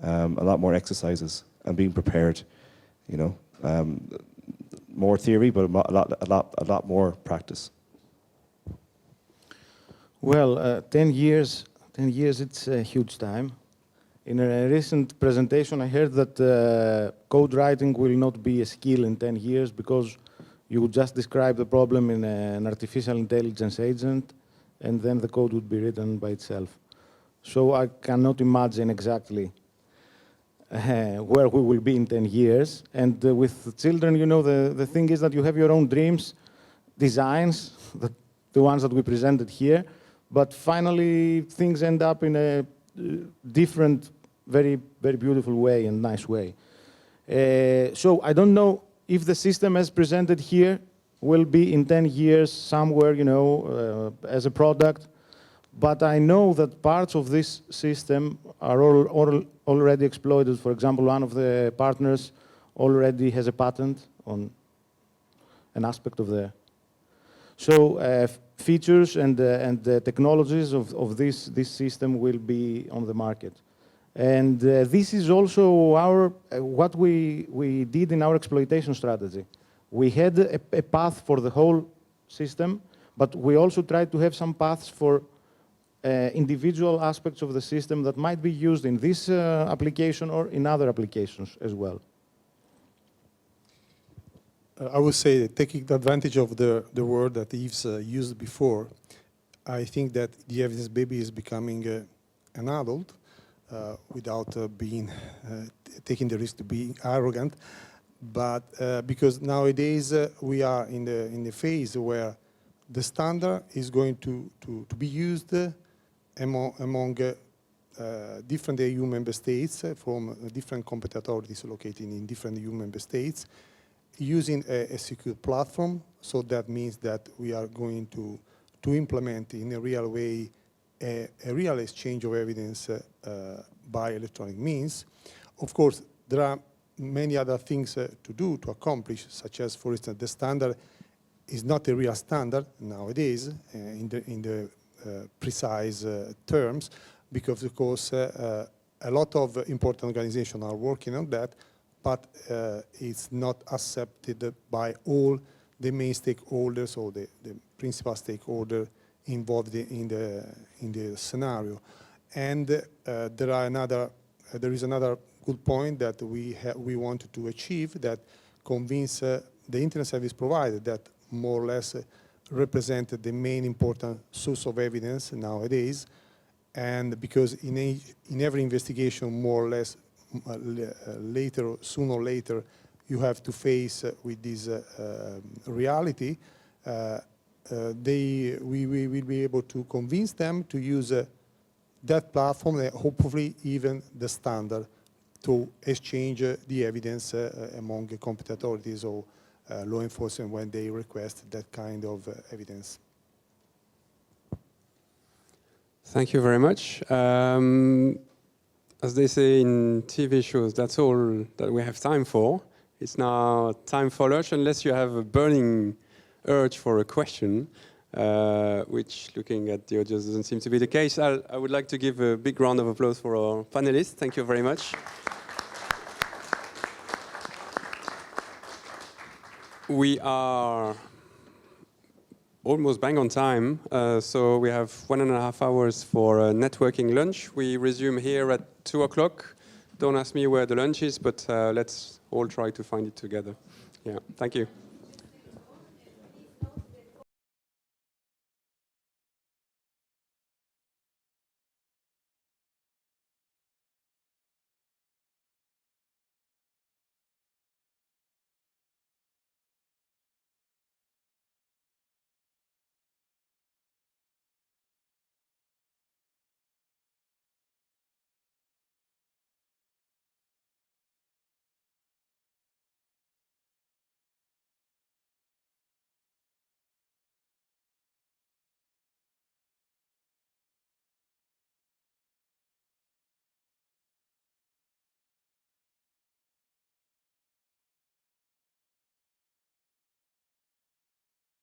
A lot more exercises and being prepared, more theory, but a lot more practice. Well, 10 years, it's a huge time. In a recent presentation, I heard that code writing will not be a skill in 10 years because you would just describe the problem in an artificial intelligence agent, and then the code would be written by itself. So I cannot imagine exactly where we will be in 10 years. And with children, the thing is that you have your own dreams, designs, the ones that we presented here, but finally things end up in a different, very, very beautiful way and nice way. So I don't know if the system as presented here will be in 10 years somewhere, as a product, but I know that parts of this system are already exploited. For example, one of the partners already has a patent on an aspect of the. So features and the technologies of this system will be on the market. And this is also what we did in our exploitation strategy. We had a path for the whole system, but we also tried to have some paths for individual aspects of the system that might be used in this application or in other applications as well. I would say that taking advantage of the word that Yves used before, I think that the evidence baby is becoming an adult without taking the risk to be arrogant. But because nowadays we are in the phase where the standard is going to be used among different EU member states from different competent authorities located in different EU member states, using a secure platform. So that means that we are going to implement in a real way a real exchange of evidence by electronic means. Of course, there are many other things to do, to accomplish, such as, for instance, the standard is not a real standard nowadays in the precise terms, because, of course, a lot of important organizations are working on that, but it's not accepted by all the main stakeholders or the principal stakeholder involved in the scenario. And there is another good point that we wanted to achieve, that convince the internet service provider that more or less represented the main important source of evidence nowadays. And because in every investigation, more or less, sooner or later, you have to face with this reality, we will be able to convince them to use that platform, and hopefully even the standard, to exchange the evidence among competent authorities or law enforcement when they request that kind of evidence. Thank you very much. as they say in TV shows, that's all that we have time for. It's now time for lunch, unless you have a burning urge for a question, which, looking at the audience, doesn't seem to be the case. I would like to give a big round of applause for our panelists. Thank you very much. We are almost bang on time, so we have 1.5 hours for a networking lunch. We resume here at 2 o'clock. Don't ask me where the lunch is, but let's all try to find it together. Yeah, thank you.